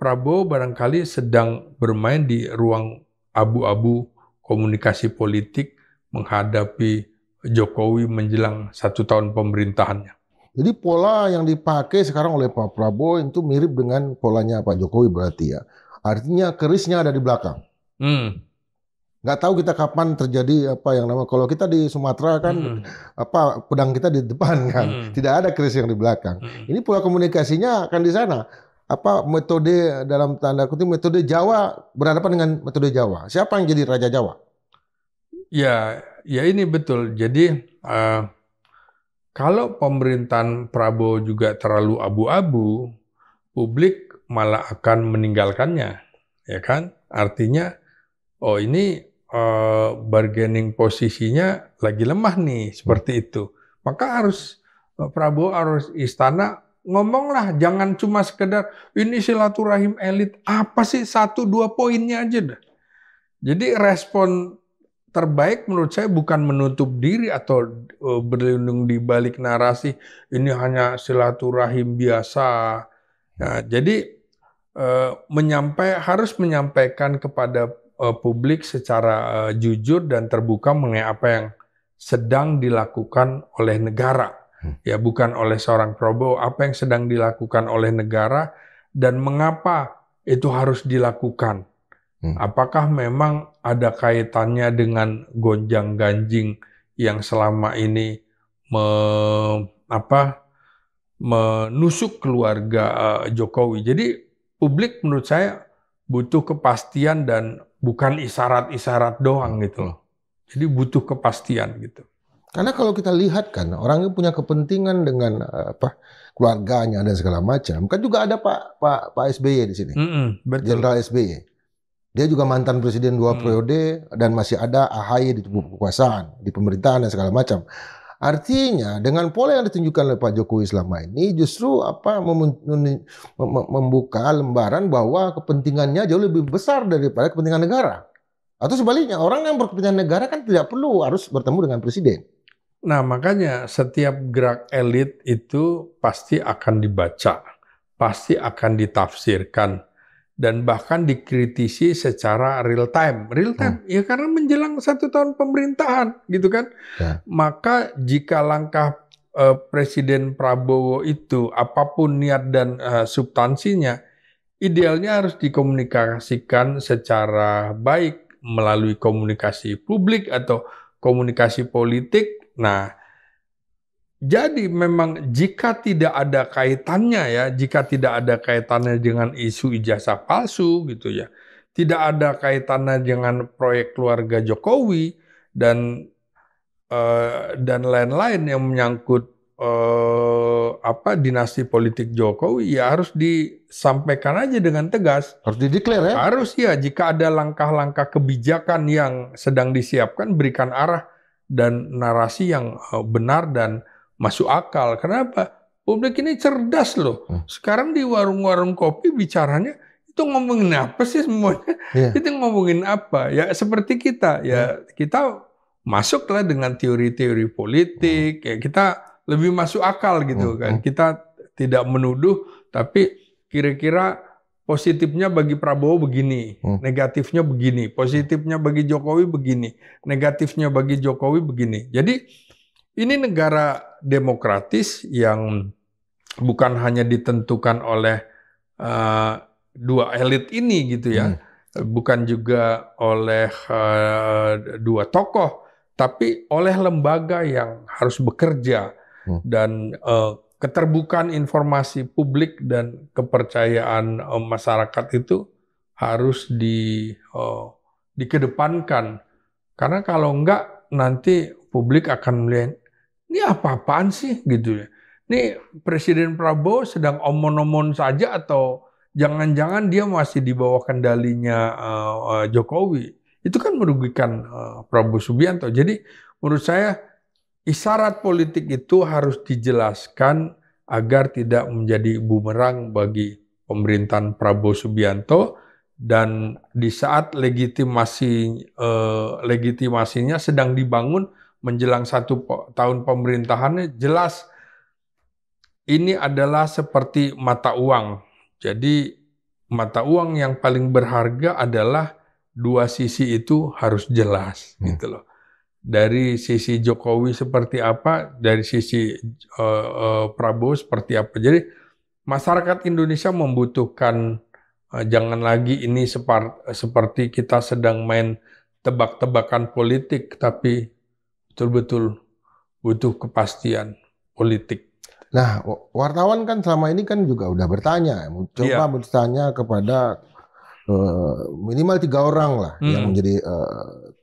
Prabowo barangkali sedang bermain di ruang abu-abu komunikasi politik menghadapi Jokowi menjelang 1 tahun pemerintahannya. Jadi pola yang dipakai sekarang oleh Pak Prabowo itu mirip dengan polanya Pak Jokowi berarti ya. Artinya kerisnya ada di belakang. Nggak tahu kita kapan terjadi kalau kita di Sumatera kan pedang kita di depan kan, tidak ada keris yang di belakang. Ini pola komunikasinya akan di sana. Metode dalam tanda kutip metode Jawa berhadapan dengan metode Jawa. Siapa yang jadi raja Jawa? Ya, ya ini betul. Jadi kalau pemerintahan Prabowo juga terlalu abu-abu, publik malah akan meninggalkannya, ya kan? Artinya, oh ini bargaining posisinya lagi lemah nih, Hmm. seperti itu. Maka harus Prabowo harus istana ngomonglah, jangan cuma sekedar ini silaturahim elit. Apa sih 1-2 poinnya aja dah. Jadi respon terbaik menurut saya bukan menutup diri atau berlindung di balik narasi ini hanya silaturahim biasa. Nah, jadi harus menyampaikan kepada publik secara jujur dan terbuka mengenai apa yang sedang dilakukan oleh negara. Ya, bukan oleh seorang Prabowo, apa yang sedang dilakukan oleh negara dan mengapa itu harus dilakukan. Apakah memang ada kaitannya dengan gonjang-ganjing yang selama ini menusuk keluarga Jokowi. Jadi publik menurut saya butuh kepastian dan bukan isyarat-isyarat doang gitu loh. Jadi butuh kepastian gitu. Karena kalau kita lihat kan orang yang punya kepentingan dengan keluarganya dan segala macam, kan juga ada Pak SBY di sini, Betul. Jenderal SBY. Dia juga mantan presiden 2 periode dan masih ada AHY di tubuh kekuasaan, di pemerintahan dan segala macam. Artinya dengan pola yang ditunjukkan oleh Pak Jokowi selama ini justru membuka lembaran bahwa kepentingannya jauh lebih besar daripada kepentingan negara. Atau sebaliknya, orang yang berkepentingan negara kan tidak perlu harus bertemu dengan presiden. Nah, makanya setiap gerak elit itu pasti akan dibaca, pasti akan ditafsirkan, dan bahkan dikritisi secara real time. Real time, ya karena menjelang 1 tahun pemerintahan, gitu kan. Ya. Maka jika langkah Presiden Prabowo itu, apapun niat dan substansinya, idealnya harus dikomunikasikan secara baik melalui komunikasi publik atau komunikasi politik. Nah, jadi memang jika tidak ada kaitannya ya, jika tidak ada kaitannya dengan isu ijazah palsu gitu ya, tidak ada kaitannya dengan proyek keluarga Jokowi dan lain-lain yang menyangkut dinasti politik Jokowi, ya harus disampaikan aja dengan tegas. Harus dideklar ya? Harus ya, jika ada langkah-langkah kebijakan yang sedang disiapkan, berikan arah dan narasi yang benar dan masuk akal. Kenapa? Publik ini cerdas loh. Sekarang di warung-warung kopi bicaranya itu ngomongin apa sih semuanya? Itu ngomongin apa? Ya seperti kita, ya kita masuklah dengan teori-teori politik, ya kita lebih masuk akal gitu kan. Kita tidak menuduh, tapi kira-kira positifnya bagi Prabowo begini, negatifnya begini, positifnya bagi Jokowi begini, negatifnya bagi Jokowi begini. Jadi ini negara demokratis yang bukan hanya ditentukan oleh dua elit ini gitu ya, bukan juga oleh dua tokoh, tapi oleh lembaga yang harus bekerja dan keterbukaan informasi publik dan kepercayaan masyarakat itu harus dikedepankan. Karena kalau enggak nanti publik akan melihat ini apa-apaan sih gitu ya. Ini Presiden Prabowo sedang omon-omon saja atau jangan-jangan dia masih di bawah kendalinya Jokowi. Itu kan merugikan Prabowo Subianto. Jadi menurut saya isyarat politik itu harus dijelaskan agar tidak menjadi bumerang bagi pemerintahan Prabowo Subianto, dan di saat legitimasinya sedang dibangun menjelang 1 tahun pemerintahannya, jelas ini adalah seperti mata uang. Jadi mata uang yang paling berharga adalah dua sisi itu harus jelas gitu loh. Dari sisi Jokowi seperti apa, dari sisi Prabowo seperti apa. Jadi masyarakat Indonesia membutuhkan jangan lagi ini seperti kita sedang main tebak-tebakan politik, tapi betul-betul butuh kepastian politik. Nah, wartawan kan selama ini kan juga udah bertanya, bertanya kepada minimal 3 orang lah yang menjadi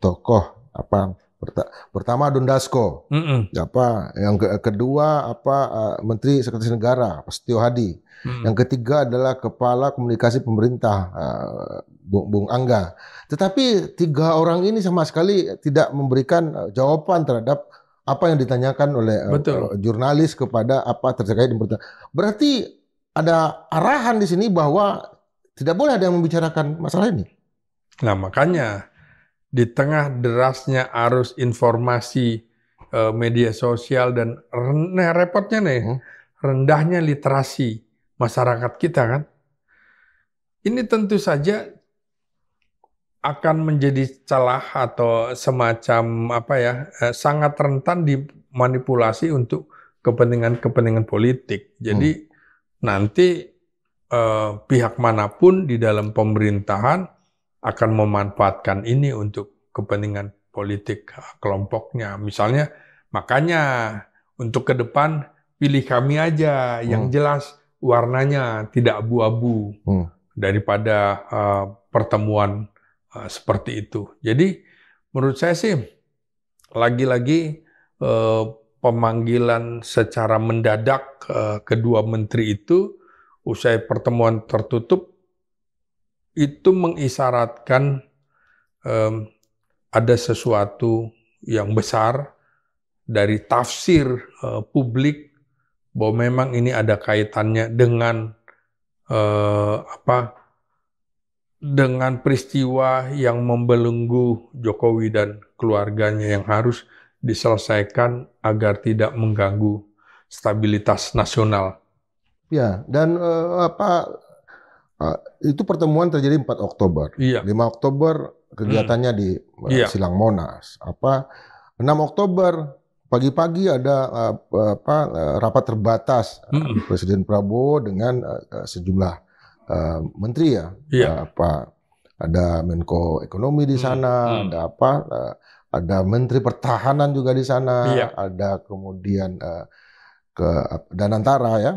tokoh Pertama Dundasko, yang kedua Menteri Sekretaris Negara Setio Hadi, yang ketiga adalah Kepala Komunikasi Pemerintah Bung Angga. Tetapi tiga orang ini sama sekali tidak memberikan jawaban terhadap apa yang ditanyakan oleh jurnalis kepada apa terkait dengan. Berarti ada arahan di sini bahwa tidak boleh ada yang membicarakan masalah ini. Nah, makanya di tengah derasnya arus informasi media sosial dan repotnya nih, rendahnya literasi masyarakat kita kan, ini tentu saja akan menjadi celah atau semacam sangat rentan dimanipulasi untuk kepentingan politik. Jadi nanti pihak manapun di dalam pemerintahan akan memanfaatkan ini untuk kepentingan politik kelompoknya. Misalnya, makanya untuk ke depan pilih kami aja yang jelas warnanya tidak abu-abu daripada pertemuan seperti itu. Jadi menurut saya sih lagi-lagi pemanggilan secara mendadak kedua menteri itu usai pertemuan tertutup itu mengisyaratkan ada sesuatu yang besar dari tafsir publik bahwa memang ini ada kaitannya dengan dengan peristiwa yang membelenggu Jokowi dan keluarganya yang harus diselesaikan agar tidak mengganggu stabilitas nasional. Ya, dan itu pertemuan terjadi 4 Oktober. 5 Oktober kegiatannya di Silang Monas. 6 Oktober pagi-pagi ada rapat terbatas Presiden Prabowo dengan sejumlah menteri ya. Ada Menko Ekonomi di sana, ada Menteri Pertahanan juga di sana, ada kemudian ke Danantara ya,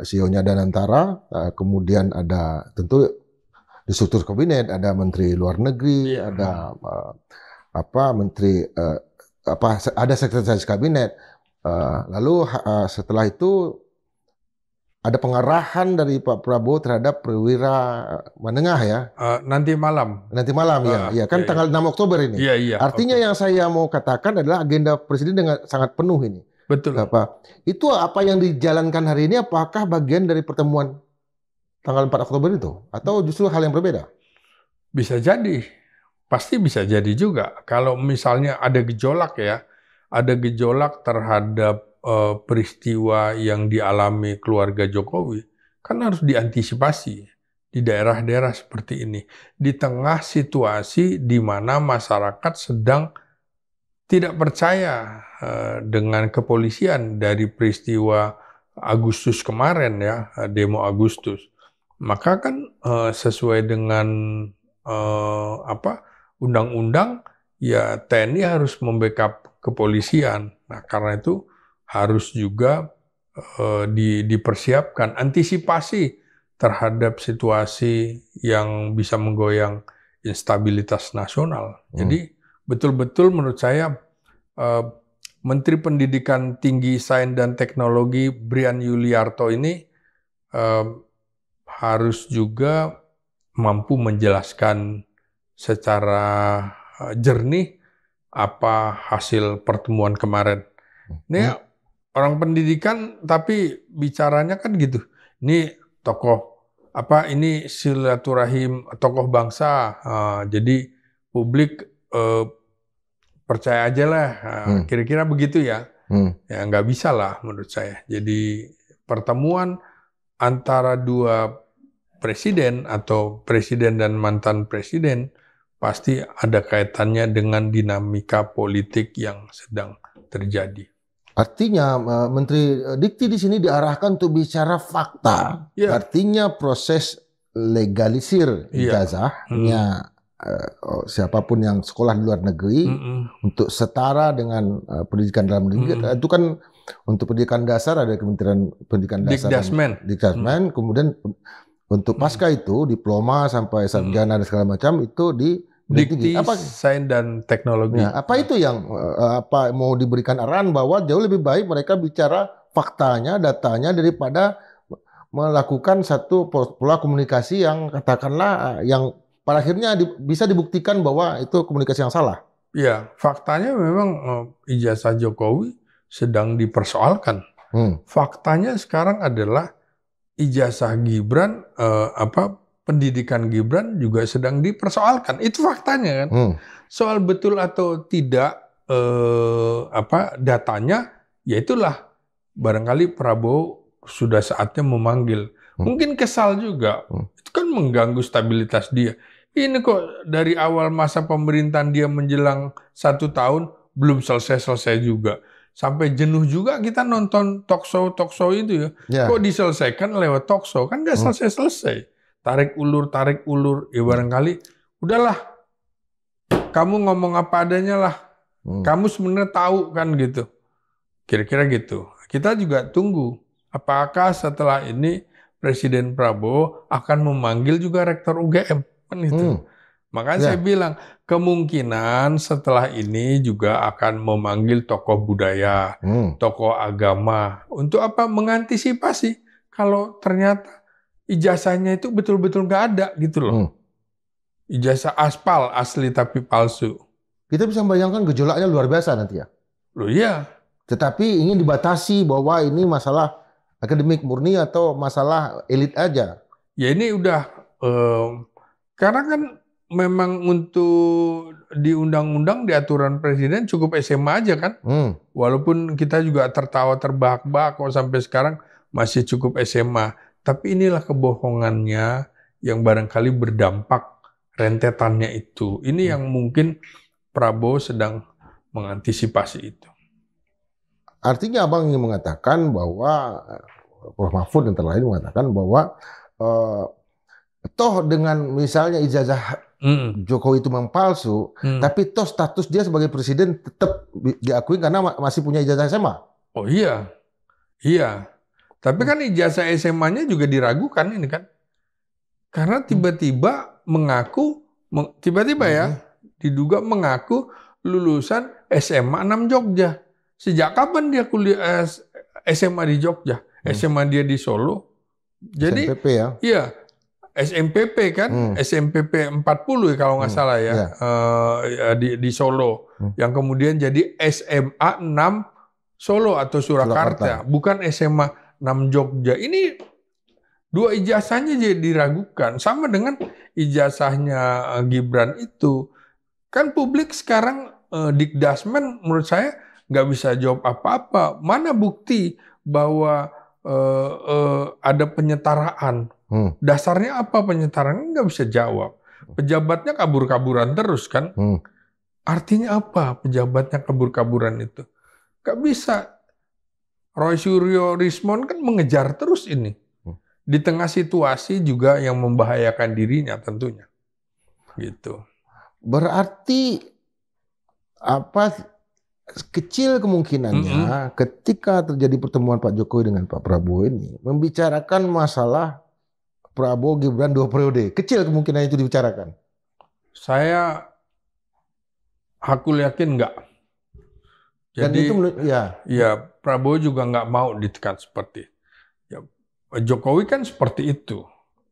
CEO-nya Danantara, kemudian ada tentu di struktur kabinet ada Menteri Luar Negeri, ada Menteri ada Sekretaris Kabinet, lalu setelah itu ada pengarahan dari Pak Prabowo terhadap perwira menengah ya. Nanti malam ya kan tanggal 6 Oktober ini. Artinya yang saya mau katakan adalah agenda Presiden dengan sangat penuh ini. Betul. Itu apa yang dijalankan hari ini apakah bagian dari pertemuan tanggal 4 Oktober itu? Atau justru hal yang berbeda? Bisa jadi. Pasti bisa jadi juga. Kalau misalnya ada gejolak terhadap peristiwa yang dialami keluarga Jokowi, kan harus diantisipasi di daerah-daerah seperti ini. Di tengah situasi di mana masyarakat sedang tidak percaya dengan kepolisian dari peristiwa Agustus kemarin ya, demo Agustus. Maka kan sesuai dengan undang-undang ya TNI harus membackup kepolisian. Nah, karena itu harus juga dipersiapkan antisipasi terhadap situasi yang bisa menggoyang instabilitas nasional. Jadi betul-betul menurut saya Menteri Pendidikan Tinggi Sains dan Teknologi Brian Yuliarto ini harus juga mampu menjelaskan secara jernih apa hasil pertemuan kemarin. Ini orang pendidikan tapi bicaranya kan gitu. Ini tokoh ini silaturahim tokoh bangsa. Jadi publik percaya aja lah, kira-kira begitu ya. Ya nggak bisa lah menurut saya. Jadi pertemuan antara dua presiden atau presiden dan mantan presiden pasti ada kaitannya dengan dinamika politik yang sedang terjadi. Artinya Menteri Dikti di sini diarahkan untuk bicara fakta. Artinya proses legalisir ijazahnya. Siapapun yang sekolah di luar negeri untuk setara dengan pendidikan dalam negeri itu kan untuk pendidikan dasar ada Kementerian Pendidikan Dasar Dikdasmen, kemudian untuk pasca itu diploma sampai sarjana dan segala macam itu di Dikti, Apa? Sains dan Teknologi. Ya, apa itu yang apa mau diberikan arahan bahwa jauh lebih baik mereka bicara faktanya, datanya daripada melakukan satu pola komunikasi yang katakanlah yang pada akhirnya bisa dibuktikan bahwa itu komunikasi yang salah. Ya, faktanya memang ijazah Jokowi sedang dipersoalkan. Faktanya sekarang adalah ijazah Gibran, pendidikan Gibran juga sedang dipersoalkan. Itu faktanya kan. Soal betul atau tidak datanya, ya itulah barangkali Prabowo sudah saatnya memanggil. Mungkin kesal juga. Itu kan mengganggu stabilitas dia. Ini kok dari awal masa pemerintahan dia menjelang 1 tahun belum selesai-selesai juga. Sampai jenuh juga kita nonton talk show itu ya. Kok diselesaikan lewat talk show? Kan nggak selesai-selesai. Tarik ulur. Ya barangkali, udahlah. Kamu ngomong apa adanya lah. Kamu sebenarnya tahu kan gitu. Kira-kira gitu. Kita juga tunggu. Apakah setelah ini Presiden Prabowo akan memanggil juga Rektor UGM? Kan itu. Makanya saya bilang, kemungkinan setelah ini juga akan memanggil tokoh budaya, tokoh agama. Untuk apa? Mengantisipasi kalau ternyata ijazahnya itu betul-betul nggak ada gitu loh. Ijazah aspal, asli tapi palsu. Kita bisa membayangkan gejolaknya luar biasa nanti ya. Loh iya. Tetapi ingin dibatasi bahwa ini masalah akademik murni atau masalah elit aja. Ya ini udah, karena kan memang untuk di undang-undang, di aturan presiden cukup SMA aja kan. Walaupun kita juga tertawa terbahak-bahak kok sampai sekarang masih cukup SMA. Tapi inilah kebohongannya yang barangkali berdampak rentetannya itu. Ini yang mungkin Prabowo sedang mengantisipasi itu. Artinya Abang ingin mengatakan bahwa Prof. Mahfud dan terlain mengatakan bahwa toh dengan misalnya ijazah Jokowi itu memang palsu, tapi toh status dia sebagai presiden tetap diakui karena masih punya ijazah SMA. Oh iya. Tapi kan ijazah SMA-nya juga diragukan ini kan. Karena tiba-tiba mengaku, diduga mengaku lulusan SMA 6 Jogja. Sejak kapan dia kuliah SMA di Jogja? SMA dia di Solo. Jadi, SMPP ya? Iya, SMPP kan, SMPP 40 kalau nggak salah ya, di Solo. Yang kemudian jadi SMA 6 Solo atau Surakarta. Bukan SMA 6 Jogja. Ini dua ijazahnya jadi diragukan. Sama dengan ijazahnya Gibran itu. Kan publik sekarang Dikdasmen menurut saya nggak bisa jawab apa-apa. Mana bukti bahwa ada penyetaraan? Dasarnya apa penyetaraan? Nggak bisa jawab. Pejabatnya kabur-kaburan terus kan? Artinya apa pejabatnya kabur-kaburan itu? Nggak bisa. Roy Suryo Rismon kan mengejar terus ini. Di tengah situasi juga yang membahayakan dirinya tentunya. Gitu. Berarti kecil kemungkinannya ketika terjadi pertemuan Pak Jokowi dengan Pak Prabowo ini membicarakan masalah Prabowo Gibran 2 periode. Kecil kemungkinan itu dibicarakan. Aku yakin enggak. Jadi ya Prabowo juga nggak mau ditekan seperti ya, Jokowi kan seperti itu.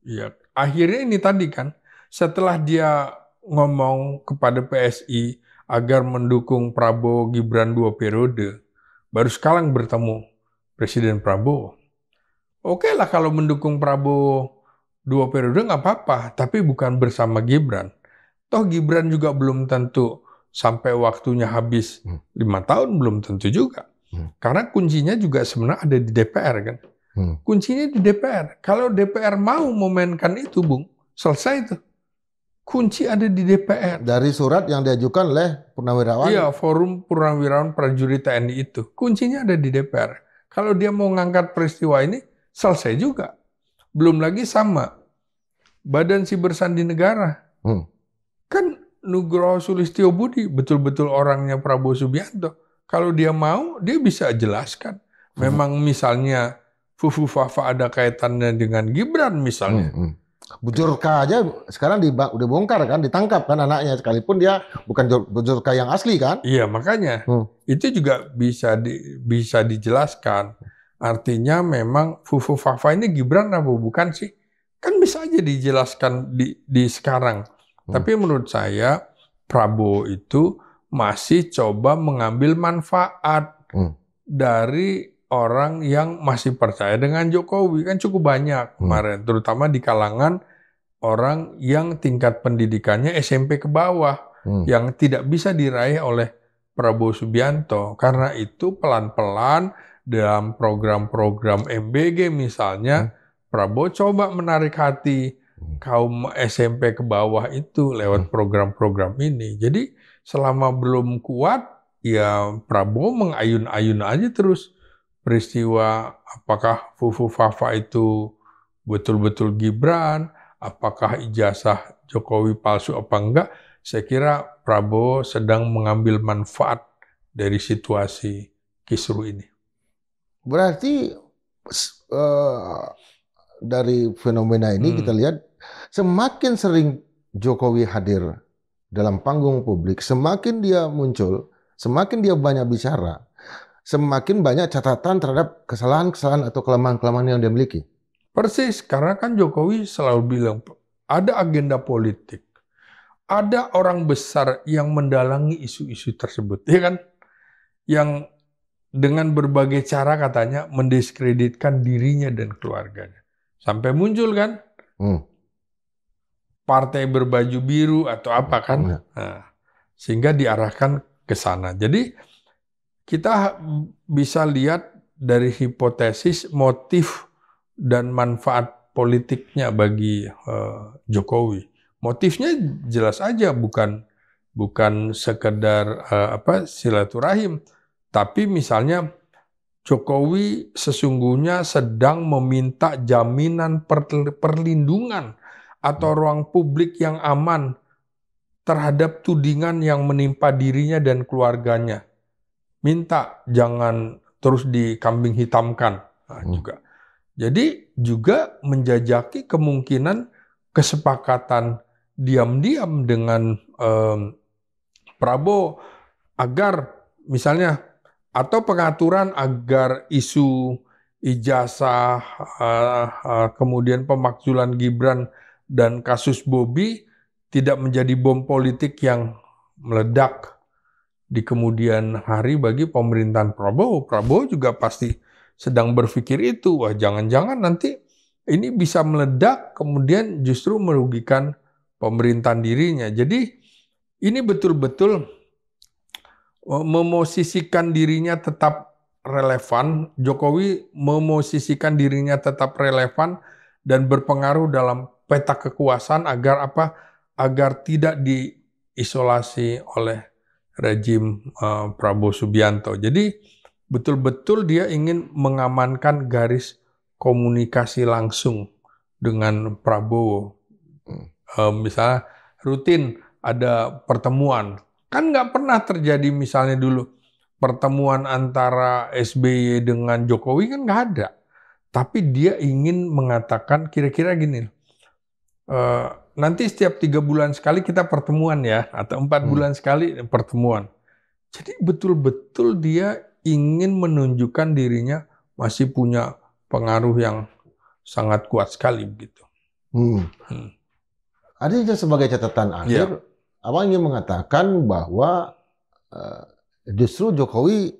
Ya akhirnya ini tadi kan setelah dia ngomong kepada PSI agar mendukung Prabowo Gibran 2 periode, baru sekarang bertemu Presiden Prabowo. Oke lah kalau mendukung Prabowo 2 periode nggak apa-apa, tapi bukan bersama Gibran. Toh Gibran juga belum tentu sampai waktunya habis 5 tahun, belum tentu juga. Karena kuncinya juga sebenarnya ada di DPR kan. Kuncinya di DPR. Kalau DPR mau memainkan itu, Bung, selesai itu. Kunci ada di DPR. Dari surat yang diajukan oleh Purnawirawan. Iya, Forum Purnawirawan Prajurit TNI itu. Kuncinya ada di DPR. Kalau dia mau ngangkat peristiwa ini, selesai juga. Belum lagi sama Badan Siber Sandi Negara. Kan Nugroho Sulistyo Budi betul-betul orangnya Prabowo Subianto. Kalau dia mau, dia bisa jelaskan. Memang misalnya Fufu Fafa ada kaitannya dengan Gibran misalnya. Bujurka aja sekarang udah bongkar kan, ditangkap kan anaknya, sekalipun dia bukan Bujurka yang asli kan. Iya, makanya itu juga bisa dijelaskan. Artinya memang Fufu Fafa ini Gibran apa bukan sih? Kan bisa aja dijelaskan di sekarang. Tapi menurut saya Prabowo itu masih coba mengambil manfaat dari orang yang masih percaya dengan Jokowi. Kan cukup banyak kemarin, terutama di kalangan orang yang tingkat pendidikannya SMP ke bawah, yang tidak bisa diraih oleh Prabowo Subianto. Karena itu pelan-pelan dalam program-program MBG misalnya, Prabowo coba menarik hati kaum SMP ke bawah itu lewat program-program ini. Jadi selama belum kuat, ya Prabowo mengayun-ayun aja terus. Peristiwa apakah Fufu Fafa itu betul-betul Gibran, apakah ijazah Jokowi palsu apa enggak, saya kira Prabowo sedang mengambil manfaat dari situasi kisruh ini. Berarti dari fenomena ini kita lihat semakin sering Jokowi hadir dalam panggung publik, semakin dia muncul, semakin dia banyak bicara, semakin banyak catatan terhadap kesalahan-kesalahan atau kelemahan-kelemahan yang dia miliki. Persis, karena kan Jokowi selalu bilang ada agenda politik, ada orang besar yang mendalangi isu-isu tersebut, ya kan? Yang dengan berbagai cara katanya mendiskreditkan dirinya dan keluarganya. Sampai muncul kan partai berbaju biru atau apa kan? Nah, sehingga diarahkan ke sana. Jadi kita bisa lihat dari hipotesis motif dan manfaat politiknya bagi Jokowi. Motifnya jelas aja bukan sekedar silaturahim, tapi misalnya Jokowi sesungguhnya sedang meminta jaminan perlindungan atau ruang publik yang aman terhadap tudingan yang menimpa dirinya dan keluarganya. Minta jangan terus dikambing hitamkan juga. Jadi juga menjajaki kemungkinan kesepakatan diam-diam dengan Prabowo agar misalnya atau pengaturan agar isu ijazah kemudian pemakzulan Gibran dan kasus Bobi tidak menjadi bom politik yang meledak di kemudian hari bagi pemerintahan Prabowo. Prabowo juga pasti sedang berpikir itu, wah jangan-jangan nanti ini bisa meledak kemudian justru merugikan pemerintahan dirinya. Jadi ini betul-betul memosisikan dirinya tetap relevan, Jokowi memosisikan dirinya tetap relevan dan berpengaruh dalam peta kekuasaan agar apa? Agar tidak diisolasi oleh rejim Prabowo Subianto. Jadi betul-betul dia ingin mengamankan garis komunikasi langsung dengan Prabowo. Misalnya rutin ada pertemuan. Kan nggak pernah terjadi misalnya dulu pertemuan antara SBY dengan Jokowi kan nggak ada. Tapi dia ingin mengatakan kira-kira gini, nanti setiap 3 bulan sekali kita pertemuan ya, atau 4 bulan sekali pertemuan. Jadi betul-betul dia ingin menunjukkan dirinya masih punya pengaruh yang sangat kuat sekali begitu. Ada sebagai catatan akhir, Abang ingin mengatakan bahwa justru Jokowi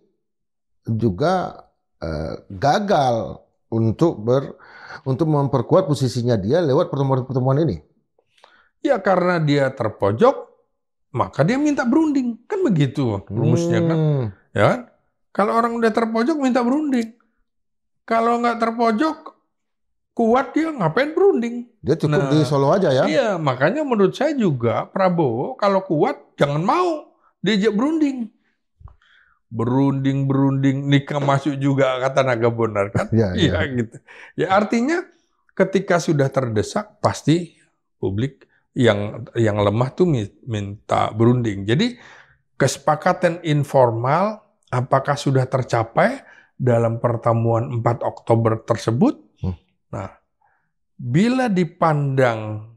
juga gagal untuk memperkuat posisinya dia lewat pertemuan-pertemuan ini. Ya karena dia terpojok, maka dia minta berunding. Kan begitu rumusnya kan. Ya kan? Kalau orang udah terpojok minta berunding. Kalau nggak terpojok, kuat dia ngapain berunding. Dia cukup di Solo aja ya? Iya, makanya menurut saya juga Prabowo kalau kuat jangan mau diajak berunding. Berunding, nikah masuk juga kata Naga Bonar kan. Iya gitu. Ya artinya ketika sudah terdesak pasti publik yang lemah tuh minta berunding. Jadi kesepakatan informal apakah sudah tercapai dalam pertemuan 4 Oktober tersebut? Nah, bila dipandang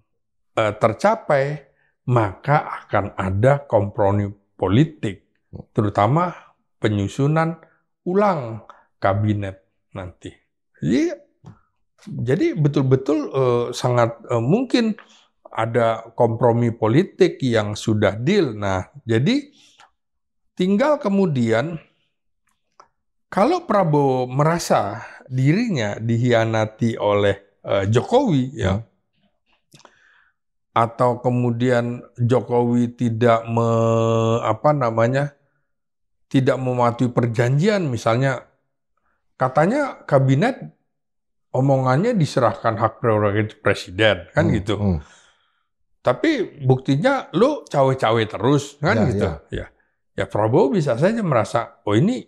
tercapai, maka akan ada kompromi politik, terutama penyusunan ulang kabinet nanti. Jadi betul-betul sangat mungkin ada kompromi politik yang sudah deal. Nah, jadi tinggal kemudian kalau Prabowo merasa dirinya dihianati oleh Jokowi, ya, atau kemudian Jokowi tidak tidak mematuhi perjanjian, misalnya katanya kabinet omongannya diserahkan hak prerogatif presiden, kan gitu. Tapi buktinya lu cawe-cawe terus, kan gitu. Ya Prabowo bisa saja merasa, oh ini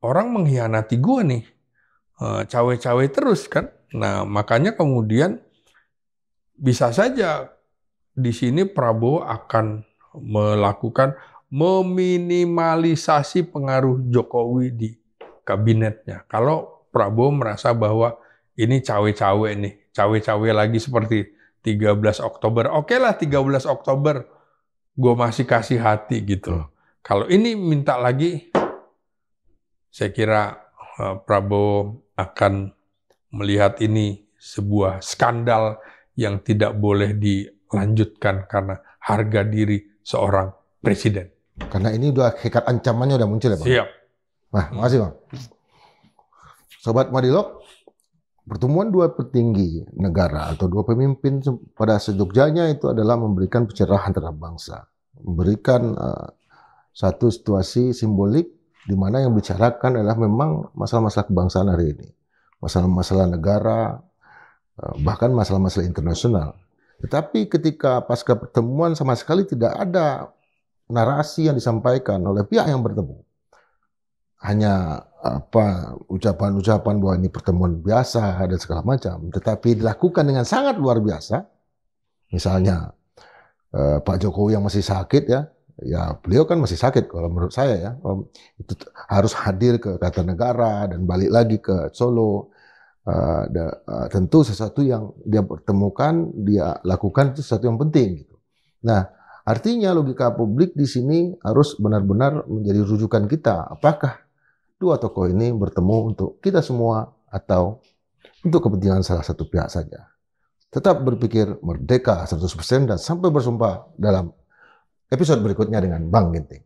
orang mengkhianati gua nih, cawe-cawe terus kan. Nah makanya kemudian bisa saja di sini Prabowo akan melakukan meminimalisasi pengaruh Jokowi di kabinetnya. Kalau Prabowo merasa bahwa ini cawe-cawe nih, cawe-cawe lagi seperti 13 Oktober. Oke lah 13 Oktober gue masih kasih hati gitu. Kalau ini minta lagi, saya kira Prabowo akan melihat ini sebuah skandal yang tidak boleh dilanjutkan karena harga diri seorang presiden. Karena ini udah hakikat ancamannya udah muncul ya Bang? Siap. Nah, makasih Bang. Sobat Madilog, pertemuan dua petinggi negara atau dua pemimpin pada sejogjanya itu adalah memberikan pencerahan terhadap bangsa. Memberikan satu situasi simbolik di mana yang dibicarakan adalah memang masalah-masalah kebangsaan hari ini. Masalah-masalah negara, bahkan masalah-masalah internasional. Tetapi ketika pasca pertemuan sama sekali tidak ada narasi yang disampaikan oleh pihak yang bertemu. Hanya ucapan-ucapan bahwa ini pertemuan biasa dan segala macam, tetapi dilakukan dengan sangat luar biasa. Misalnya Pak Jokowi yang masih sakit ya beliau kan masih sakit kalau menurut saya ya, itu harus hadir ke Kartanegara dan balik lagi ke Solo. Tentu sesuatu yang dia pertemukan, dia lakukan itu sesuatu yang penting. Gitu. Nah, artinya logika publik di sini harus benar-benar menjadi rujukan kita. Apakah dua tokoh ini bertemu untuk kita semua atau untuk kepentingan salah satu pihak saja. Tetap berpikir merdeka 100% dan sampai bersumpah dalam episode berikutnya dengan Bang Ginting.